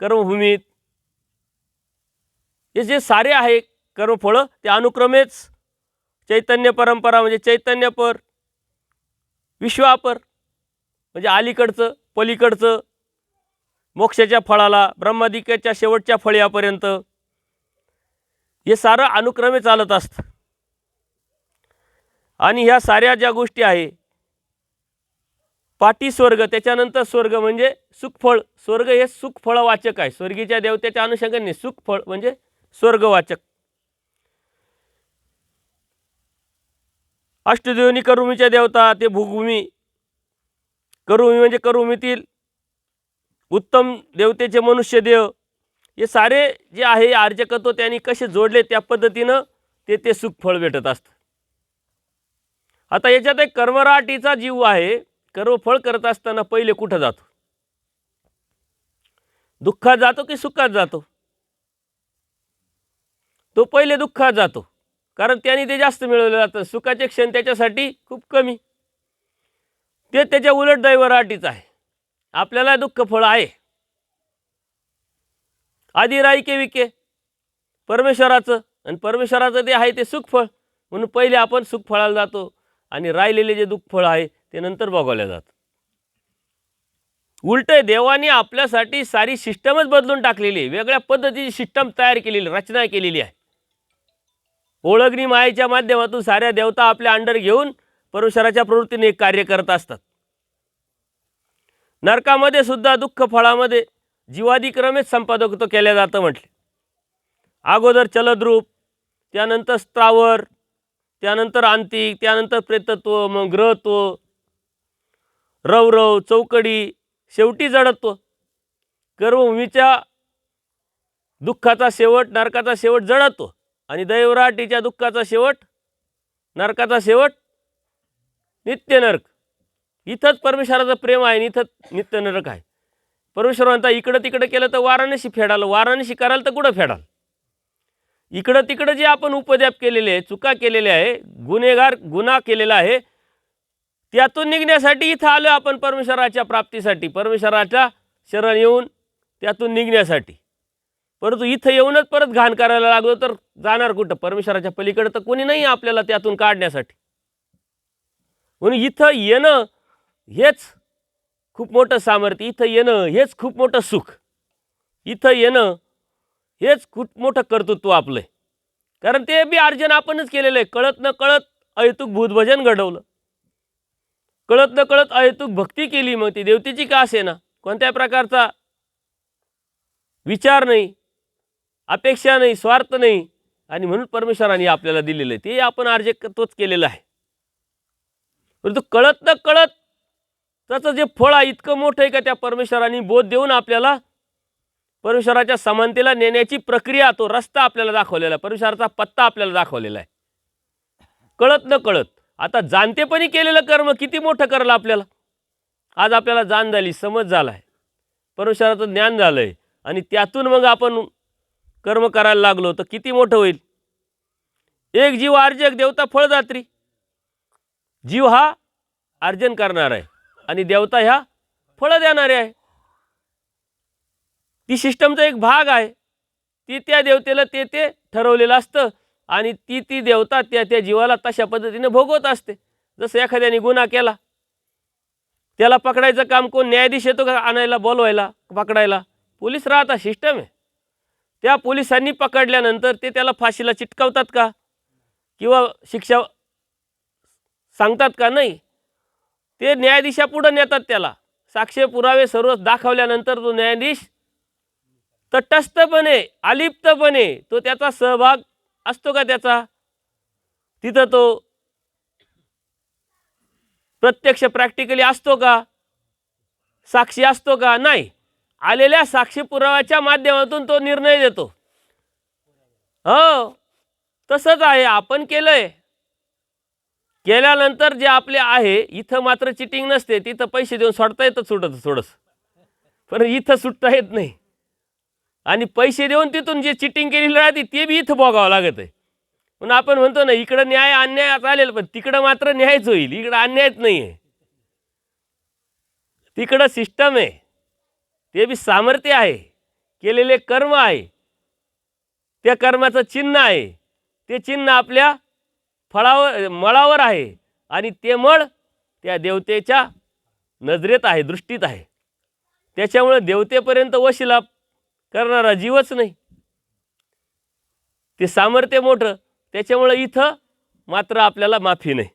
कर्मभूमीत, हे जे सारे आहे कर्मफळं ते अनुक्रमेच चैतन्य परंपरा म्हणजे चैतन्यपर, विश्वापर म्हणजे अलीकडचं पलीकडचं, मोक्षाच्या फळाला, ब्रह्मादिकाच्या शेवटच्या फळ्यापर्यंत हे सारं अनुक्रमे चालत असतं. आणि ह्या साऱ्या ज्या गोष्टी आहे पाठी स्वर्ग, त्याच्यानंतर स्वर्ग म्हणजे सुखफळ. स्वर्ग हे सुखफळवाचक आहे. स्वर्गीच्या देवतेच्या अनुषंगाने सुखफळ म्हणजे स्वर्गवाचक. अष्टदेवनी करुभूमीच्या देवता, ते भूभूमी. करुभूमी म्हणजे करुभूमीतील उत्तम देवतेचे मनुष्य देव. हे सारे जे आहे अर्चकत्व त्यांनी कसे जोडले त्या पद्धतीनं ते सुखफळ भेटत असतं. आता याच्यात एक कर्मराटीचा जीव आहे. कर्मफळ करत असताना पहिले कुठं जातो? दुःखात जातो की सुखात जातो? तो पहिले दुःखात जातो, कारण त्याने ते जास्त मिळवलं जातं. सुखाचे क्षण त्याच्यासाठी खूप कमी. ते त्याच्या उलट दैवराटीच आहे. आपल्याला दुःख फळ आहे. आधी राईके विके परमेश्वराचं, आणि परमेश्वराचं ते आहे ते सुखफळ. म्हणून पहिले आपण सुखफळाला जातो आणि राहिलेले जे दुःखफळ आहे ते नंतर भोगवल्या जातं. उलट देवाने आपल्यासाठी सारी सिस्टमच बदलून टाकलेली आहे. वेगळ्या पद्धतीची सिस्टम तयार केलेली, रचना केलेली आहे. ओळखणी मायेच्या माध्यमातून साऱ्या देवता आपल्या अंडर घेऊन परमेश्वराच्या प्रवृत्तीने कार्य करत असतात. नरकामध्ये सुद्धा दुःख फळामध्ये जीवादिक्रमेच संपादकत्व केल्या जातं म्हटले. अगोदर चलद्रूप, त्यानंतर स्थावर, त्यानंतर आंतिक, त्यानंतर प्रेतत्व, मग ग्रहत्व, रवरव, चौकडी, शेवटी जडत्व. कर्मभूमीच्या दुःखाचा शेवट, नरकाचा शेवट जडत्व, आणि दैवराटीच्या दुःखाचा शेवट, नरकाचा शेवट नित्य नरक. इथंच परमेश्वराचं प्रेम आहे आणि इथंच नित्य नरक आहे. परमेश्वर म्हणता इकडं तिकडं केलं तर वाराणसी फेडाल, वाराणसी कराल तर कुठं फेडाल? इकडं तिकडं जे आपण उपद्याप केलेले आहे, चुका केलेल्या आहे, गुन्हा केलेला आहे, त्यातून निघण्यासाठी इथं आलो आपण परमेश्वराच्या प्राप्तीसाठी, परमेश्वराच्या शरण येऊन त्यातून निघण्यासाठी. परंतु इथं येऊनच परत घाण करायला लागलो तर जाणार कुठं? परमेश्वराच्या पलीकडे तर कोणी नाही आपल्याला त्यातून काढण्यासाठी. म्हणून इथं येणं हेच खूप मोठं सामर्थ्य, इथं येणं हेच खूप मोठं सुख, इथं येणं हेच खूप मोठं कर्तृत्व आपलं आहे. कारण ते बी अर्जन आपणच केलेलं आहे. कळत न कळत अहेतुक भूतभजन घडवलं, कळत न कळत अहेतुक भक्ती केली. मग ती देवतेची का असे ना, कोणत्या प्रकारचा विचार नाही, अपेक्षा नाही, स्वार्थ नाही, आणि म्हणून परमेश्वराने आपल्याला दिलेलं आहे. ते आपण अर्जकत्वच केलेलं आहे. परंतु कळत न कळत त्याचं जे फळ आहे इतकं मोठं आहे का त्या परमेश्वराने बोध देऊन आपल्याला परमेश्वराच्या समानतेला नेण्याची प्रक्रिया, तो रस्ता आपल्याला दाखवलेला आहे, परमेश्वराचा पत्ता आपल्याला दाखवलेला आहे. कळत न कळत आता जाणतेपणी केलेलं कर्म किती मोठं करलं आपल्याला. आज आपल्याला जाण झाली, समज झाला आहे, परमेश्वराचं ज्ञान झालं आहे, आणि त्यातून मग आपण कर्म करायला लागलो तर किती मोठं होईल. एक जीव अर्जक, देवता फळदात्री. जीव हा अर्जन करणार आहे आणि देवता ह्या फळं देणारे आहे. ती सिस्टमचा एक भाग आहे. ती त्या देवतेला ते ठरवलेलं असतं, आणि ती देवता त्या जीवाला तशा पद्धतीने भोगवत असते. जसं एखाद्याने गुन्हा केला, त्याला पकडायचं काम कोण? न्यायाधीश येतो का आणायला, बोलवायला, पकडायला? पोलीस राहतात, सिस्टम आहे. त्या पोलिसांनी पकडल्यानंतर ते त्याला फाशीला चिटकावतात का, किंवा शिक्षा सांगतात का? नाही. ते न्यायाधीशापुढे नेतात त्याला. साक्ष पुरावे सर्व दाखवल्यानंतर तो न्यायाधीश तटस्थपणे, अलिप्तपणे, तो त्याचा सहभाग असतो का त्याचा? तिथं तो प्रत्यक्ष प्रॅक्टिकली असतो का? साक्षी असतो का? नाही. आलेल्या साक्षी पुराव्याच्या माध्यमातून तो निर्णय देतो. हो, तसंच आहे. आपण केलंय, केल्यानंतर जे आपले आहे, इथं मात्र चिटिंग नसते. तिथं पैसे देऊन सोडता येतं थोडंसं, पण इथं सुटता येत नाही. आणि पैसे देऊन तिथून जे चिटिंग केलेली राहते ते बी इथं भोगावं लागत आहे. म्हणून आपण म्हणतो ना, इकडं न्याय अन्याय चालेल, पण तिकडं मात्र न्यायच होईल, इकडं अन्यायच नाही आहे. तिकडं सिस्टम आहे, ते बी सामर्थ्य आहे, केलेले कर्म आहे, त्या कर्माचं चिन्ह आहे. ते चिन्ह आपल्या फळावर, मळावर आहे, आणि ते मळ त्या देवतेच्या नजरेत आहे, दृष्टीत आहे. त्याच्यामुळे देवतेपर्यंत वशिला करणारा जीवच नाही. ते सामर्थ्य मोठं. त्याच्यामुळे इथं मात्र आपल्याला माफी नाही,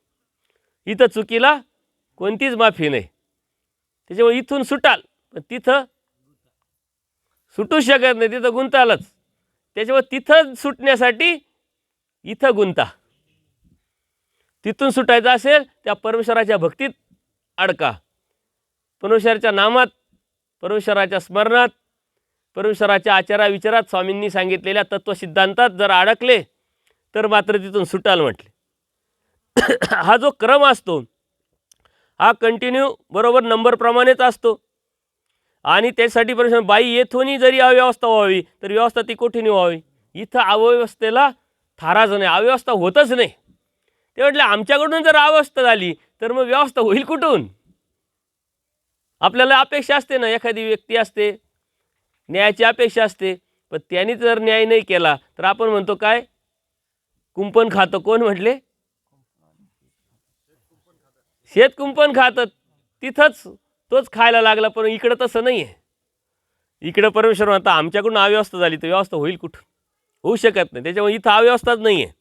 इथं चुकीला कोणतीच माफी नाही. त्याच्यामुळे इथून सुटाल पण तिथं सुटू शकत नाही, तिथं गुंतालच. त्याच्यामुळे तिथं सुटण्यासाठी इथं गुंता. तिथून सुटायचं असेल त्या परमेश्वराच्या भक्तीत अडका, परमेश्वराच्या नामात, परमेश्वराच्या स्मरणात, परमेश्वराच्या आचाराविचारात, स्वामींनी सांगितलेल्या तत्वसिद्धांतात जर अडकले तर मात्र तिथून सुटाल म्हटले. हा जो क्रम असतो हा कंटिन्यू बरोबर नंबरप्रमाणेच असतो. आणि त्यासाठी परमेश्वर बाई येथूनही जरी अव्यवस्था व्हावी तर व्यवस्था ती कोठीने व्हावी. इथं अव्यवस्थेला थाराच नाही, अव्यवस्था होतच नाही. ते म्हटलं आमच्याकडून जर अवस्था झाली तर मग व्यवस्था होईल कुठून. आपल्याला अपेक्षा असते ना, एखादी व्यक्ती असते, न्यायाची अपेक्षा असते, पण त्यांनी जर न्याय नाही केला तर आपण म्हणतो काय, कुंपण खातं. कोण म्हटले, शेत कुंपण खातं. तिथंच तोच खायला लागला. पण इकडं तसं नाही आहे. इकडं परमेश्वर म्हणता आमच्याकडून अव्यवस्था झाली तर व्यवस्था होईल कुठून, होऊ शकत नाही. त्याच्यामुळे इथं अव्यवस्थाच नाही आहे.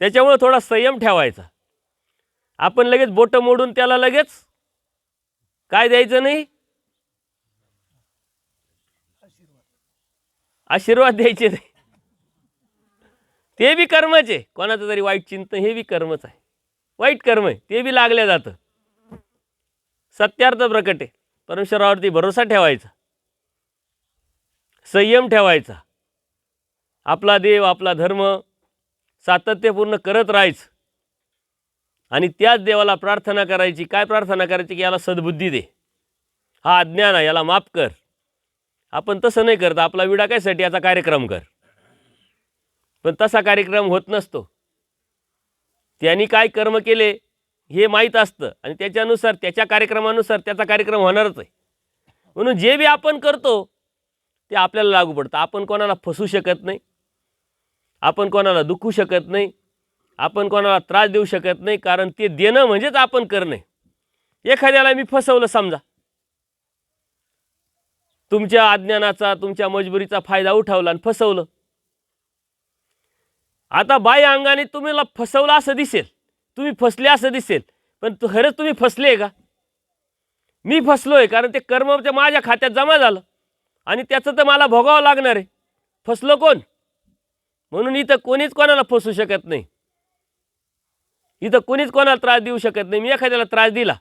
त्याच्यामुळे थोडा संयम ठेवायचा. आपण लगेच बोटं मोडून त्याला लगेच काय द्यायचं नाही, आशीर्वाद द्यायचे नाही. ते बी कर्मच आहे. कोणाचं तरी वाईट चिंतन हे बी कर्मच आहे, वाईट कर्म आहे, ते बी लागल्या जातं. सत्यार्थ प्रकट आहे. परमेश्वरावरती भरोसा ठेवायचा, संयम ठेवायचा, आपला देव आपला धर्म सातत्यपूर्ण करत राहायचं. आणि त्याच देवाला प्रार्थना करायची. काय प्रार्थना करायची की याला सद्बुद्धी दे, हा अज्ञान आहे याला माफ कर. आपण तसं नाही करत. आपला विडा कायसाठी, याचा कार्यक्रम कर. पण तसा कार्यक्रम होत नसतो. त्यांनी काय कर्म केले हे माहीत असतं आणि त्याच्यानुसार त्याच्या कार्यक्रमानुसार त्याचा कार्यक्रम होणारच आहे. म्हणून जे बी आपण करतो ते आपल्याला लागू पडतं. आपण कोणाला फसवू शकत नाही, आपण कोणाला दुखवू शकत नाही, आपण कोणाला त्रास देऊ शकत नाही. कारण ते देणं म्हणजेच आपण करणे. एखाद्याला मी फसवलं समजा, तुमच्या अज्ञानाचा तुमच्या मजबुरीचा फायदा उठवला आणि फसवलं. आता बाह्य अंगाने तुम्हाला फसवलं असं दिसेल, तुम्ही फसले असं दिसेल, पण खरंच तुम्ही फसले का. मी फसलोय कारण ते कर्म माझ्या खात्यात जमा झालं आणि त्याचं तर मला भोगावं लागणार आहे. फसलो कोण. म्हणून इथं कोणीच कोणाला फसवू शकत नाही. इथं कोणीच कोणाला त्रास देऊ शकत नाही. मी एखाद्याला त्रास दिला,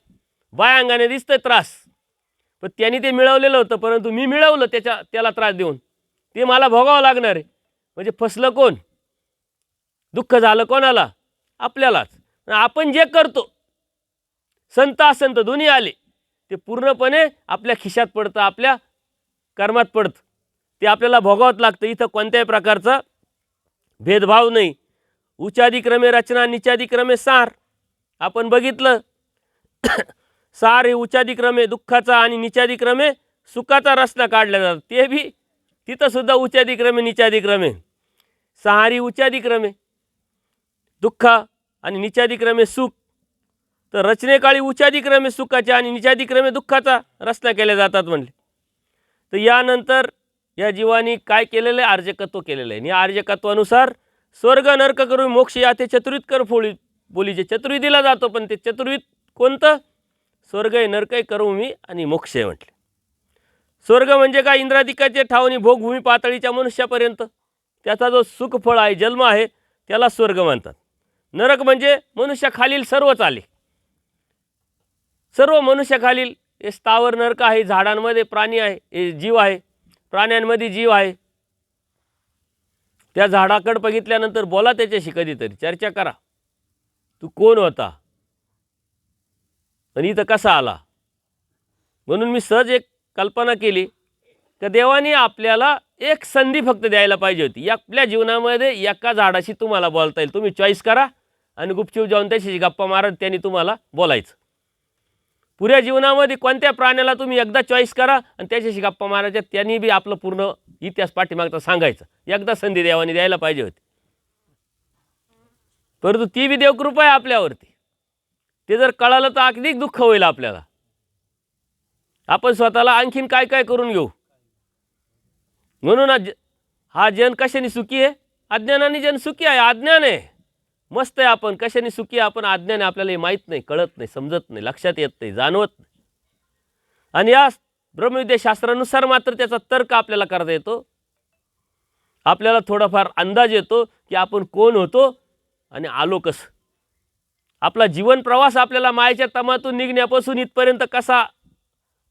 बाह्य अंगाने दिसतोय त्रास, पण त्यांनी ते मिळवलेलं होतं, परंतु मी मिळवलं त्याला त्रास देऊन, ते मला भोगावं लागणार आहे. म्हणजे फसलं कोण, दुःख झालं कोणाला, आपल्यालाच. आपण जे करतो संत असंत दोन्ही आले ते पूर्णपणे आपल्या खिशात पडतं, आपल्या कर्मात पडतं, ते आपल्याला भोगावंच लागतं. इथं कोणत्याही प्रकारचा भेदभाव नाही. उच्चादिक्रमे रचना, निचादिक्रमे सार. आपण बघितलं सार हे उच्चादिक्रमे दुःखाचा आणि निचादिक्रमे सुखाचा रचना काढल्या जातात. ते बी तिथं सुद्धा उच्चादिक्रमे निचादिक्रमे. सहारी उच्चादिक्रमे दुःख आणि निचादिक्रमे सुख. तर रचनेकाळी उच्चादिक्रमे सुखाच्या आणि निचादिक्रमे दुःखाचा रचना केल्या जातात म्हणले. तर यानंतर या जीवानी काय केलेलं आहे, आर्जकत्व केलेलं आहे. या आर्जकत्वानुसार स्वर्ग नरक करून मोक्ष या ते चतुर्विध कर बोलीचे चतुर्विध दिला जातो. पण ते चतुर्विध कोणतं, स्वर्ग आहे, नरक आहे, कर्मभूमी आणि मोक्ष आहे म्हटले. स्वर्ग म्हणजे काय, इंद्राधिकाचे ठावणी भोगभूमी पातळीच्या मनुष्यापर्यंत त्याचा जो सुखफळ आहे, जन्म आहे, त्याला स्वर्ग म्हणतात. नरक म्हणजे मनुष्याखालील सर्वच आले, सर्व मनुष्याखालील हे स्थावर नरक आहे. झाडांमध्ये प्राणी आहे, हे जीव आहे, प्राण्यांमध्ये जीव आहे. त्या झाडाकडे बघितल्यानंतर बोला त्याच्याशी, कधीतरी चर्चा करा, तू कोण होता आणि इथं कसा आला. म्हणून मी सहज एक कल्पना केली की देवाने आपल्याला एक संधी फक्त द्यायला पाहिजे होती. आपल्या जीवनामध्ये एका झाडाशी तुम्हाला बोलता येईल. तुम्ही चॉईस करा आणि गुपचूप जाऊन त्याच्याशी गप्पा मारत त्यांनी तुम्हाला बोलायचं. पुऱ्या जीवनामध्ये कोणत्या प्राण्याला तुम्ही एकदा चॉईस करा आणि त्याच्याशी गप्पा मारायच्या, त्यांनी बी आपलं पूर्ण इतिहास पाठीमागचा सांगायचं. एकदा संधी देवाने द्यायला पाहिजे होती. परंतु ती बी देवकृपा आहे आपल्यावरती. ते जर कळालं तर अधिक दुःख होईल आपल्याला. आपण स्वतःला आणखीन काय काय करून घेऊ. म्हणून हा जन कशाने सुखी आहे, अज्ञानाने जन सुखी आहे. अज्ञान आहे मस्त आहे, आपण कशाने सुखी आहे, आपण अज्ञान आहे, आपल्याला हे माहीत नाही, कळत नाही, समजत नाही, लक्षात येत नाही, जाणवत नाही. आणि या ब्रह्मविद्याशास्त्रानुसार मात्र त्याचा तर्क आपल्याला करता येतो. आपल्याला थोडाफार अंदाज येतो की आपण कोण होतो आणि आलो कसं. आपला जीवन प्रवास आपल्याला मायेच्या तमातून निघण्यापासून इथपर्यंत कसा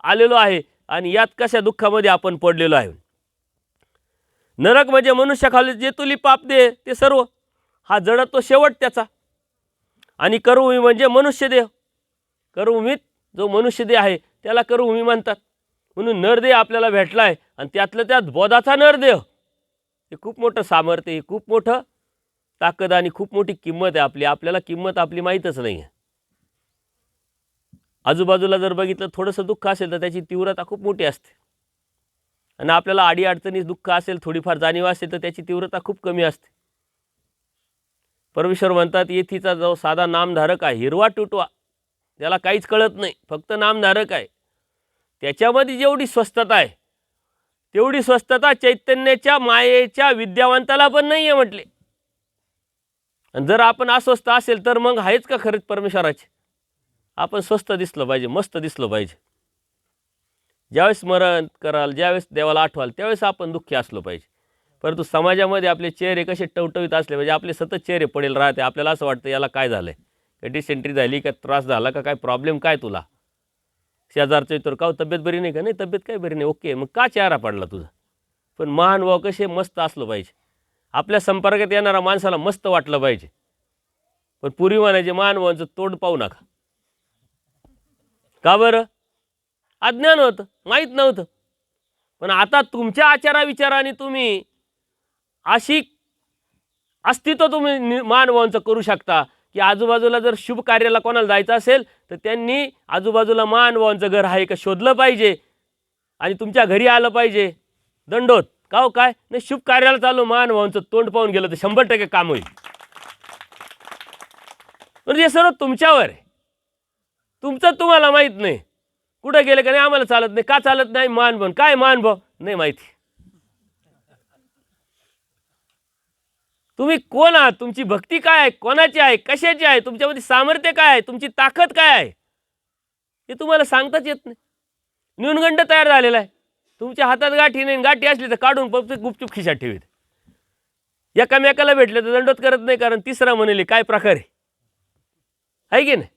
आलेलो आहे आणि यात कशा दुःखामध्ये आपण पडलेलो आहे. नरक म्हणजे मनुष्याखाली जे तुली पाप दे ते सर्व, हा जडतो शेवट त्याचा. आणि कर्मभूमी म्हणजे मनुष्यदेह. कर्मभूमीत जो मनुष्यदेह आहे त्याला कर्मभूमी म्हणतात. म्हणून नरदेह आपल्याला भेटला आहे आणि त्यातलं त्यात बोधाचा नरदेह, हे खूप मोठं सामर्थ्य, हे खूप मोठं ताकद आणि खूप मोठी किंमत आहे आपली. आपल्याला किंमत आपली माहीतच नाही आहे. आजूबाजूला जर बघितलं थोडंसं दुःख असेल तर त्याची तीव्रता खूप मोठी असते आणि आपल्याला अडीअडचणीत दुःख असेल, थोडीफार जाणीव असेल तर त्याची तीव्रता खूप कमी असते. परमेश्वर म्हणतात येथीचा जो साधा नामधारक आहे, हिरवा टुटवा, त्याला काहीच कळत नाही, फक्त नामधारक आहे, त्याच्यामध्ये जेवढी स्वस्थता आहे तेवढी स्वस्थता चैतन्याच्या मायेच्या विद्यावंताला पण नाही आहे म्हटले. आणि जर आपण अस्वस्थ असेल तर मग आहेच का खरंच परमेश्वराचे. आपण स्वस्थ दिसलं पाहिजे, मस्त दिसलं पाहिजे. ज्यावेळेस स्मरण कराल, ज्यावेळेस देवाला आठवाल त्यावेळेस आपण दुःखी असलो पाहिजे. परंतु समाजामध्ये आपले चेहरे कसे टवटवीत असले म्हणजे आपले सतत चेहरे पडेल राहते. आपल्याला असं वाटतं याला काय झालं आहे, का डिसेंट्री झाली, का त्रास झाला, का काय प्रॉब्लेम काय तुला. शेजारचं तर का तब्येत बरी नाही का, नाही तब्येत काय बरी नाही, ओके, मग का चेहरा पडला तुझा. पण महानुभाव कसे मस्त असलं पाहिजे. आपल्या संपर्कात येणारा माणसाला मस्त वाटलं पाहिजे. पण पूर्वी म्हणायचे महानुभावांचं तोंड पाहू नका. का बरं? अज्ञान होतं, माहीत नव्हतं. पण आता तुमच्या आचाराविचाराने तुम्ही अशी अस्तित्व तुम्ही महानुभावांचं करू शकता की आजूबाजूला जर शुभ कार्याला कोणाला जायचं असेल तर त्यांनी आजूबाजूला महानुभावांचं घर आहे का शोधलं पाहिजे आणि तुमच्या घरी आलं पाहिजे. दंडोत का हो काय नाही, शुभ कार्याला चालू महानुभावांचं तोंड पाहून गेलं तर 100% काम होईल. म्हणजे हे सर्व तुमच्यावर आहे, तुमचं तुम्हाला माहीत नाही. कुठं गेले का नाही आम्हाला चालत नाही, का चालत नाही, महानुभाव काय महानुभाव नाही माहिती. तुम्ही कोण आहात, तुमची भक्ती काय आहे, कोणाची आहे, कशाची आहे, तुमच्यामध्ये सामर्थ्य काय आहे, तुमची ताकद काय आहे, हे तुम्हाला सांगताच येत नाही. न्यूनगंड तयार झालेला आहे. तुमच्या हातात गाठी नाही, गाठी असली तर काढून गुपचूप खिशात ठेवीत. एकामेकाला भेटले तर दंडोत करत नाही, कारण तिसरा म्हणेल काय प्रकार आहे की नाही.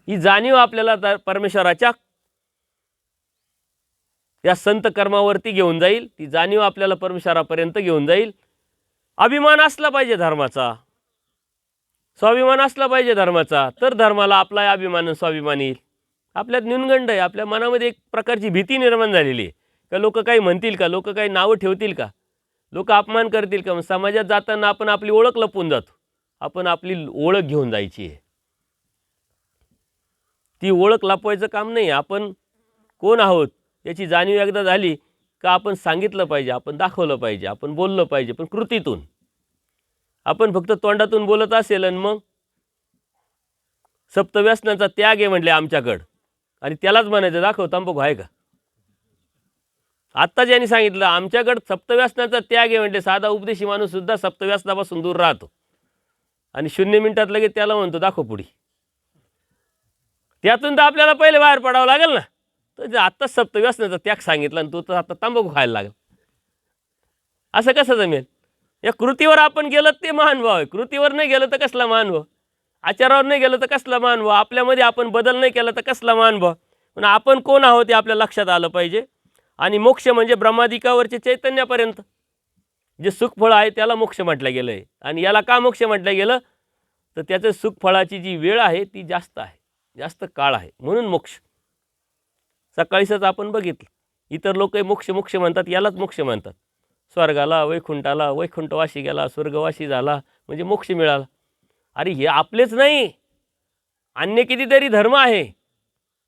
ही जाणीव आपल्याला परमेश्वराच्या या संत कर्मावरती घेऊन जाईल. ती जाणीव आपल्याला परमेश्वरापर्यंत घेऊन जाईल. अभिमान असला पाहिजे धर्माचा, स्वाभिमान असला पाहिजे धर्माचा, तर धर्माला आपला अभिमान स्वाभिमान येईल. आपल्यात न्यूनगंड आहे, आपल्या मनामध्ये एक प्रकारची भीती निर्माण झालेली आहे का लोक काही म्हणतील का, लोक काही नावं ठेवतील का, लोक अपमान करतील का. समाजात जाताना आपण आपली ओळख लपवून जातो. आपण आपली ओळख घेऊन जायची आहे. ती ओळख लपवायचं काम नाही. आपण कोण आहोत याची जाणीव एकदा झाली का आपण सांगितलं पाहिजे, आपण दाखवलं पाहिजे, आपण बोललं पाहिजे, पण कृतीतून. आपण फक्त तोंडातून बोलत असेल आणि मग सप्तव्यसनाचा त्याग आहे म्हटले आमच्याकडं आणि त्यालाच म्हणायचं दाखव तंबाखू आहे का. आत्ता ज्यांनी सांगितलं आमच्याकडं सप्तव्यसनाचा त्याग आहे म्हटले, साधा उपदेशी माणूस सुद्धा सप्तव्यसनापासून दूर राहतो आणि 0 मिनिटात लगेच त्याला म्हणतो दाखव पुढी. त्यातून तर आपल्याला पहिले बाहेर पडावं लागेल ना. तर आत्ताच सप्तव्यसनाचा त्याग सांगितला आणि तू तर आता तंबाखू खायला लागेल, असं कसं जमेल. या कृतीवर आपण गेलं ते महानुभाव आहे. कृतीवर नाही गेलं तर कसला महानुभाव. आचारावर नाही गेलं तर कसला महानुभाव. आपल्यामध्ये आपण बदल नाही केला तर कसला महानुभाव. पण आपण कोण आहोत हे आपल्या लक्षात आलं पाहिजे. आणि मोक्ष म्हणजे ब्रह्मादिकावरचे चैतन्यापर्यंत जे सुखफळ आहे त्याला मोक्ष म्हटलं गेलं आहे. आणि याला का मोक्ष म्हटलं गेलं तर त्याचं सुखफळाची जी वेळ आहे ती जास्त आहे, जास्त काळ आहे, म्हणून मोक्ष. सकाळीच आपण बघितलं इतर लोक मोक्ष मोक्ष म्हणतात, यालाच मोक्ष म्हणतात. स्वर्गाला, वैकुंठाला, वैकुंठवासी गेला, स्वर्गवासी झाला म्हणजे मोक्ष मिळाला. अरे हे आपलेच नाही, अन्य कितीतरी धर्म आहे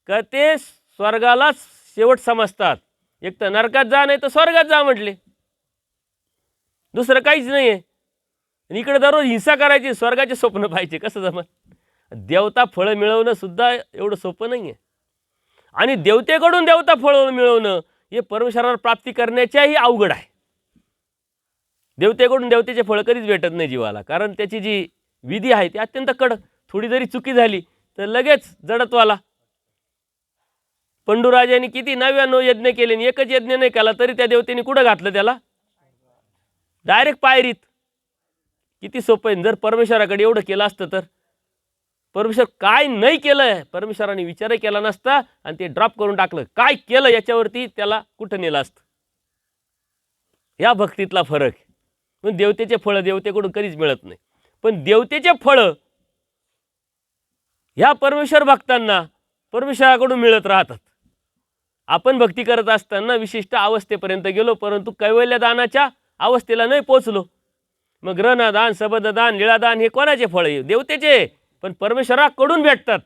का ते स्वर्गालाच शेवट समजतात. एक तर नरकात जा नाही तर स्वर्गात जा म्हटले, दुसरं काहीच नाही आहे. आणि इकडे दररोज हिंसा करायची, स्वर्गाचे स्वप्न पाहिजे, कसं जमत. देवता फळं मिळवणं सुद्धा एवढं सोपं नाही आहे. आणि देवतेकडून देवता फळं मिळवणं हे परमेश्वराला प्राप्ती करण्याच्याही अवघड आहे. देवतेकडून देवतेचे फळ कधीच भेटत नाही जीवाला, कारण त्याची जी विधी आहे ती अत्यंत कडक. थोडी जरी चुकी झाली तर लगेच जडत्वाला. पंडूराजांनी किती 99 यज्ञ केले आणि एकच यज्ञ नाही केला तरी त्या देवतेने कुठं घातलं त्याला? डायरेक्ट पायरीत. किती सोपं आहे. जर परमेश्वराकडे एवढं केलं असतं तर परमेश्वर काय नाही केलं, परमेश्वराने विचारही केला नसता आणि ते ड्रॉप करून टाकलं. काय केलं याच्यावरती त्याला कुठं नेलं असतं. या भक्तीतला फरक आहे. पण देवतेचे फळं देवतेकडून कधीच मिळत नाही. पण देवतेचे फळं ह्या परमेश्वर भक्तांना परमेश्वराकडून मिळत राहतात. आपण भक्ती करत असताना विशिष्ट अवस्थेपर्यंत गेलो परंतु कैवल्यदानाच्या अवस्थेला नाही पोचलो. मग ग्रहणदान, सबददान, लीळादान हे कोणाचे फळ आहे? देवतेचे. पण परमेश्वराकडून भेटतात.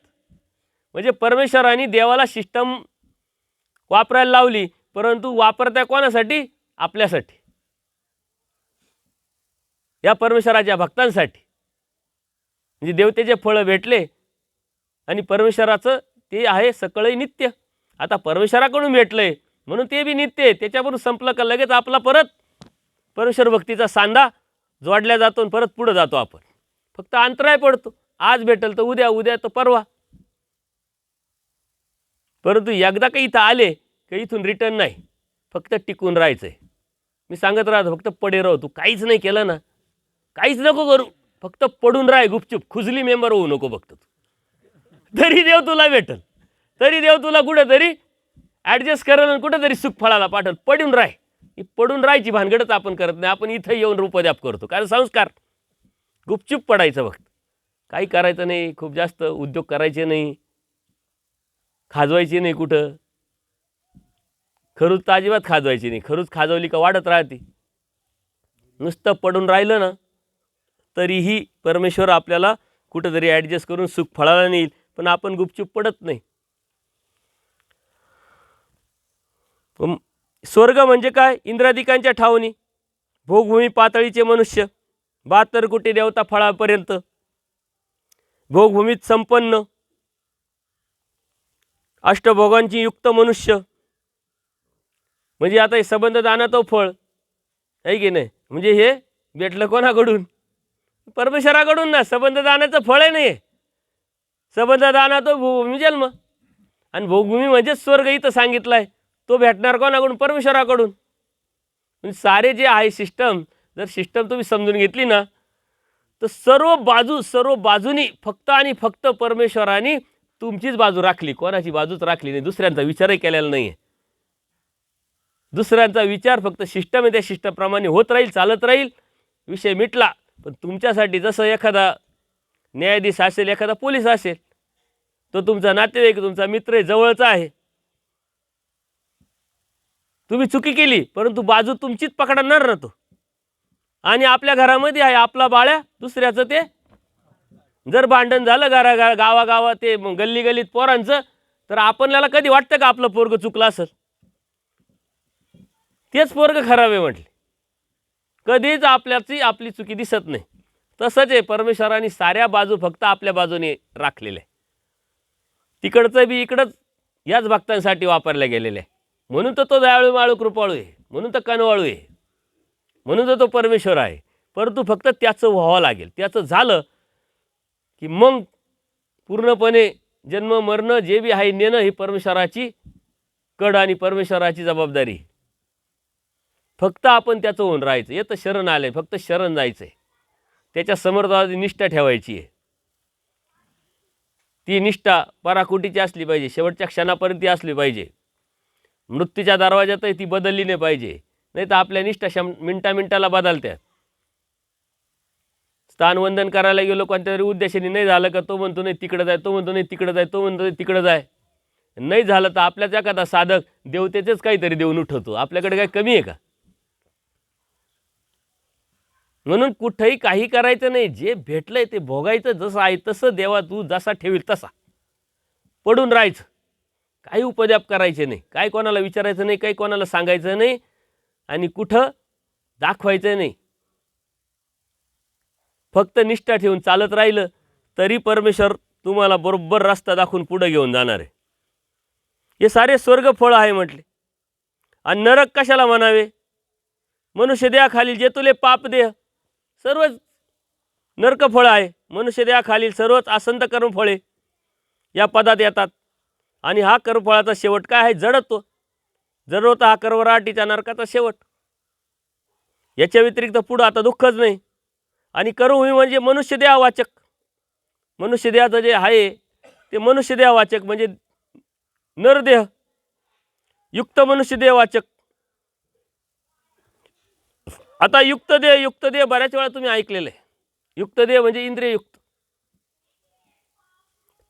म्हणजे परमेश्वराने देवाला सिस्टम वापरायला लावली परंतु वापरत्या कोणासाठी? आपल्यासाठी, या परमेश्वराच्या भक्तांसाठी. म्हणजे देवतेचे फळं भेटले आणि परमेश्वराचं ते आहे सकळही नित्य. आता परमेश्वराकडून भेटलंय म्हणून ते बी नित्य आहे. त्याच्यावरून संपलं का लगेच आपला परत परमेश्वर भक्तीचा सांधा जोडल्या जातो आणि परत पुढे जातो आपण. फक्त अंतराय पडतो. आज भेटेल तर उद्या, उद्या तर परवा. परंतु एकदा का इथं आले की इथून रिटर्न नाही. फक्त टिकून राहायचंय. मी सांगत राहतो फक्त पडे राहू. तू काहीच नाही केलं ना, काहीच नको करू, फक्त पडून राह गुपचूप. खुजली मेंबर होऊ नको फक्त तू. तरी देव तुला भेटल. तरी देव तुला कुठेतरी ॲडजस्ट करेल आणि कुठेतरी सुख फळाला पाठल. पडून राह. ही पडून राहायची भानगडच आपण करत नाही. आपण इथं येऊन रूपद्याप करतो. कारण संस्कार. गुपचूप पडायचं फक्त. काही करायचं नाही. खूप जास्त उद्योग करायचे नाही. खाजवायची नाही कुठं. खरूच तर अजिबात खाजवायची नाही. खरूच खाजवली का वाढत राहते. नुसतं पडून राहिलं ना तरीही परमेश्वर आपल्याला कुठंतरी ॲडजस्ट करून सुख फळाला नेईल. पण आपण गुपचूप पडत नाही. स्वर्ग म्हणजे काय? इंद्रादिकांच्या ठावणी. भोगभूमी पातळीचे मनुष्य 72 कोटी देवता फळापर्यंत भोगभूमीत संपन्न अष्टभोगांची युक्त मनुष्य. म्हणजे आता हे संबंध दाना तो फळ आहे की नाही. म्हणजे हे भेटलं कोणाकडून? परमेश्वराकडून ना. संबंध दानाचं फळ आहे नाही. संबंध दाना तो भूमी जन्म आणि भोगभूमी म्हणजे स्वर्ग इथं सांगितलं आहे. तो भेटणार कोणाकडून? परमेश्वराकडून. म्हणजे सारे जे आहे सिस्टम, जर सिस्टम तुम्ही समजून घेतली ना तर सर्व बाजूनी फक्त आणि फक्त परमेश्वराने तुमचीच बाजू राखली. कोणाची बाजूच राखली नाही. दुसऱ्यांचा विचारही केलेला नाही आहे. दुसऱ्यांचा विचार फक्त सिस्टम आहे. त्या सिस्टमप्रमाणे होत राहील, चालत राहील, विषय मिटला. पण तुमच्यासाठी जसं एखादा न्यायाधीश असेल, एखादा पोलीस असेल, तो तुमचा नातेवाईक, तुमचा मित्र आहे, जवळचा आहे. तुम्ही चुकी केली परंतु बाजू तुमचीच पकडणार ना तो. आणि आपल्या घरामध्ये आहे आपला बाळ्या, दुसऱ्याचं ते जर भांडण झालं गावागावात ते गल्ली गल्लीत पोरांचं, तर आपल्याला कधी वाटतं का आपलं पोरगं चुकलं असेल? तेच पोरगं खराब आहे म्हटले. कधीच आपली चुकी दिसत नाही. तसंच आहे परमेश्वराने साऱ्या बाजू फक्त आपल्या बाजूने राखलेल्या आहे. तिकडचं बी इकडंच याच भक्तांसाठी वापरल्या गेलेलं आहे. म्हणून तर तो दयाळू माळू कृपाळू आहे. म्हणून तर कनवाळू आहे. म्हणून तर तो परमेश्वर आहे. परंतु फक्त त्याचं व्हावं लागेल. त्याचं झालं की मग पूर्णपणे जन्म मरण जे बी आहे नेणं ही परमेश्वराची कड आणि परमेश्वराची जबाबदारी. फक्त आपण त्याचं होऊन राहायचं. येतं शरण आलंय, फक्त शरण जायचं आहे. त्याच्या समर्थाची निष्ठा ठेवायची आहे. ती निष्ठा पराकोटीची असली पाहिजे. शेवटच्या क्षणापर्यंत ती असली पाहिजे. मृत्यूच्या दरवाजातही ती बदलली नाही पाहिजे. नाही तर आपल्या निष्ठा मिनटाला बदलतात. स्थानवंदन करायला गेलो कोणत्या तरी उद्देशाने नाही झालं का तो म्हणतो नाही तिकडं जाय, तो म्हणतो नाही तिकडं जाय, तो म्हणतो नाही तिकडं जाय. नाही झालं तर आपल्याच एखादा साधक देवतेचंच काहीतरी देऊन उठवतो. आपल्याकडे काय कमी आहे का? म्हणून कुठेही काही करायचं नाही. जे भेटलंय ते भोगायचं. जसं आहे तसं देवा तू जसा ठेवील तसा पडून राहायचं. काही उपद्याप करायचे नाही. काही कोणाला विचारायचं नाही, काही कोणाला सांगायचं नाही आणि कुठं दाखवायचं नाही. फक्त निष्ठा ठेवून चालत राहिलं तरी परमेश्वर तुम्हाला बरोबर रस्ता दाखवून पुढे घेऊन जाणार आहे. हे सारे स्वर्ग फळ आहे म्हटले. आणि नरक कशाला म्हणावे? मनुष्य देहा खालील जे तुले पाप देह सर्वच नरक फळ आहे. मनुष्य देहा खालील सर्वच असंत कर्म फळे या पदात येतात. आणि हा कर्मफळाचा शेवट काय आहे? जडत्व. जड होता हा कर्मराटीच्या नरकाचा शेवट. याच्या व्यतिरिक्त पुढं आता दुःखच नाही. आणि कर्मभूमी म्हणजे मनुष्यदेहवाचक. मनुष्यदेहाचं जे आहे ते मनुष्यदेहवाचक म्हणजे नरदेह, युक्त मनुष्यदेहवाचक. आता युक्तदेह बऱ्याच वेळा तुम्ही ऐकलेलं आहे. युक्तदेह म्हणजे इंद्रिययुक्त.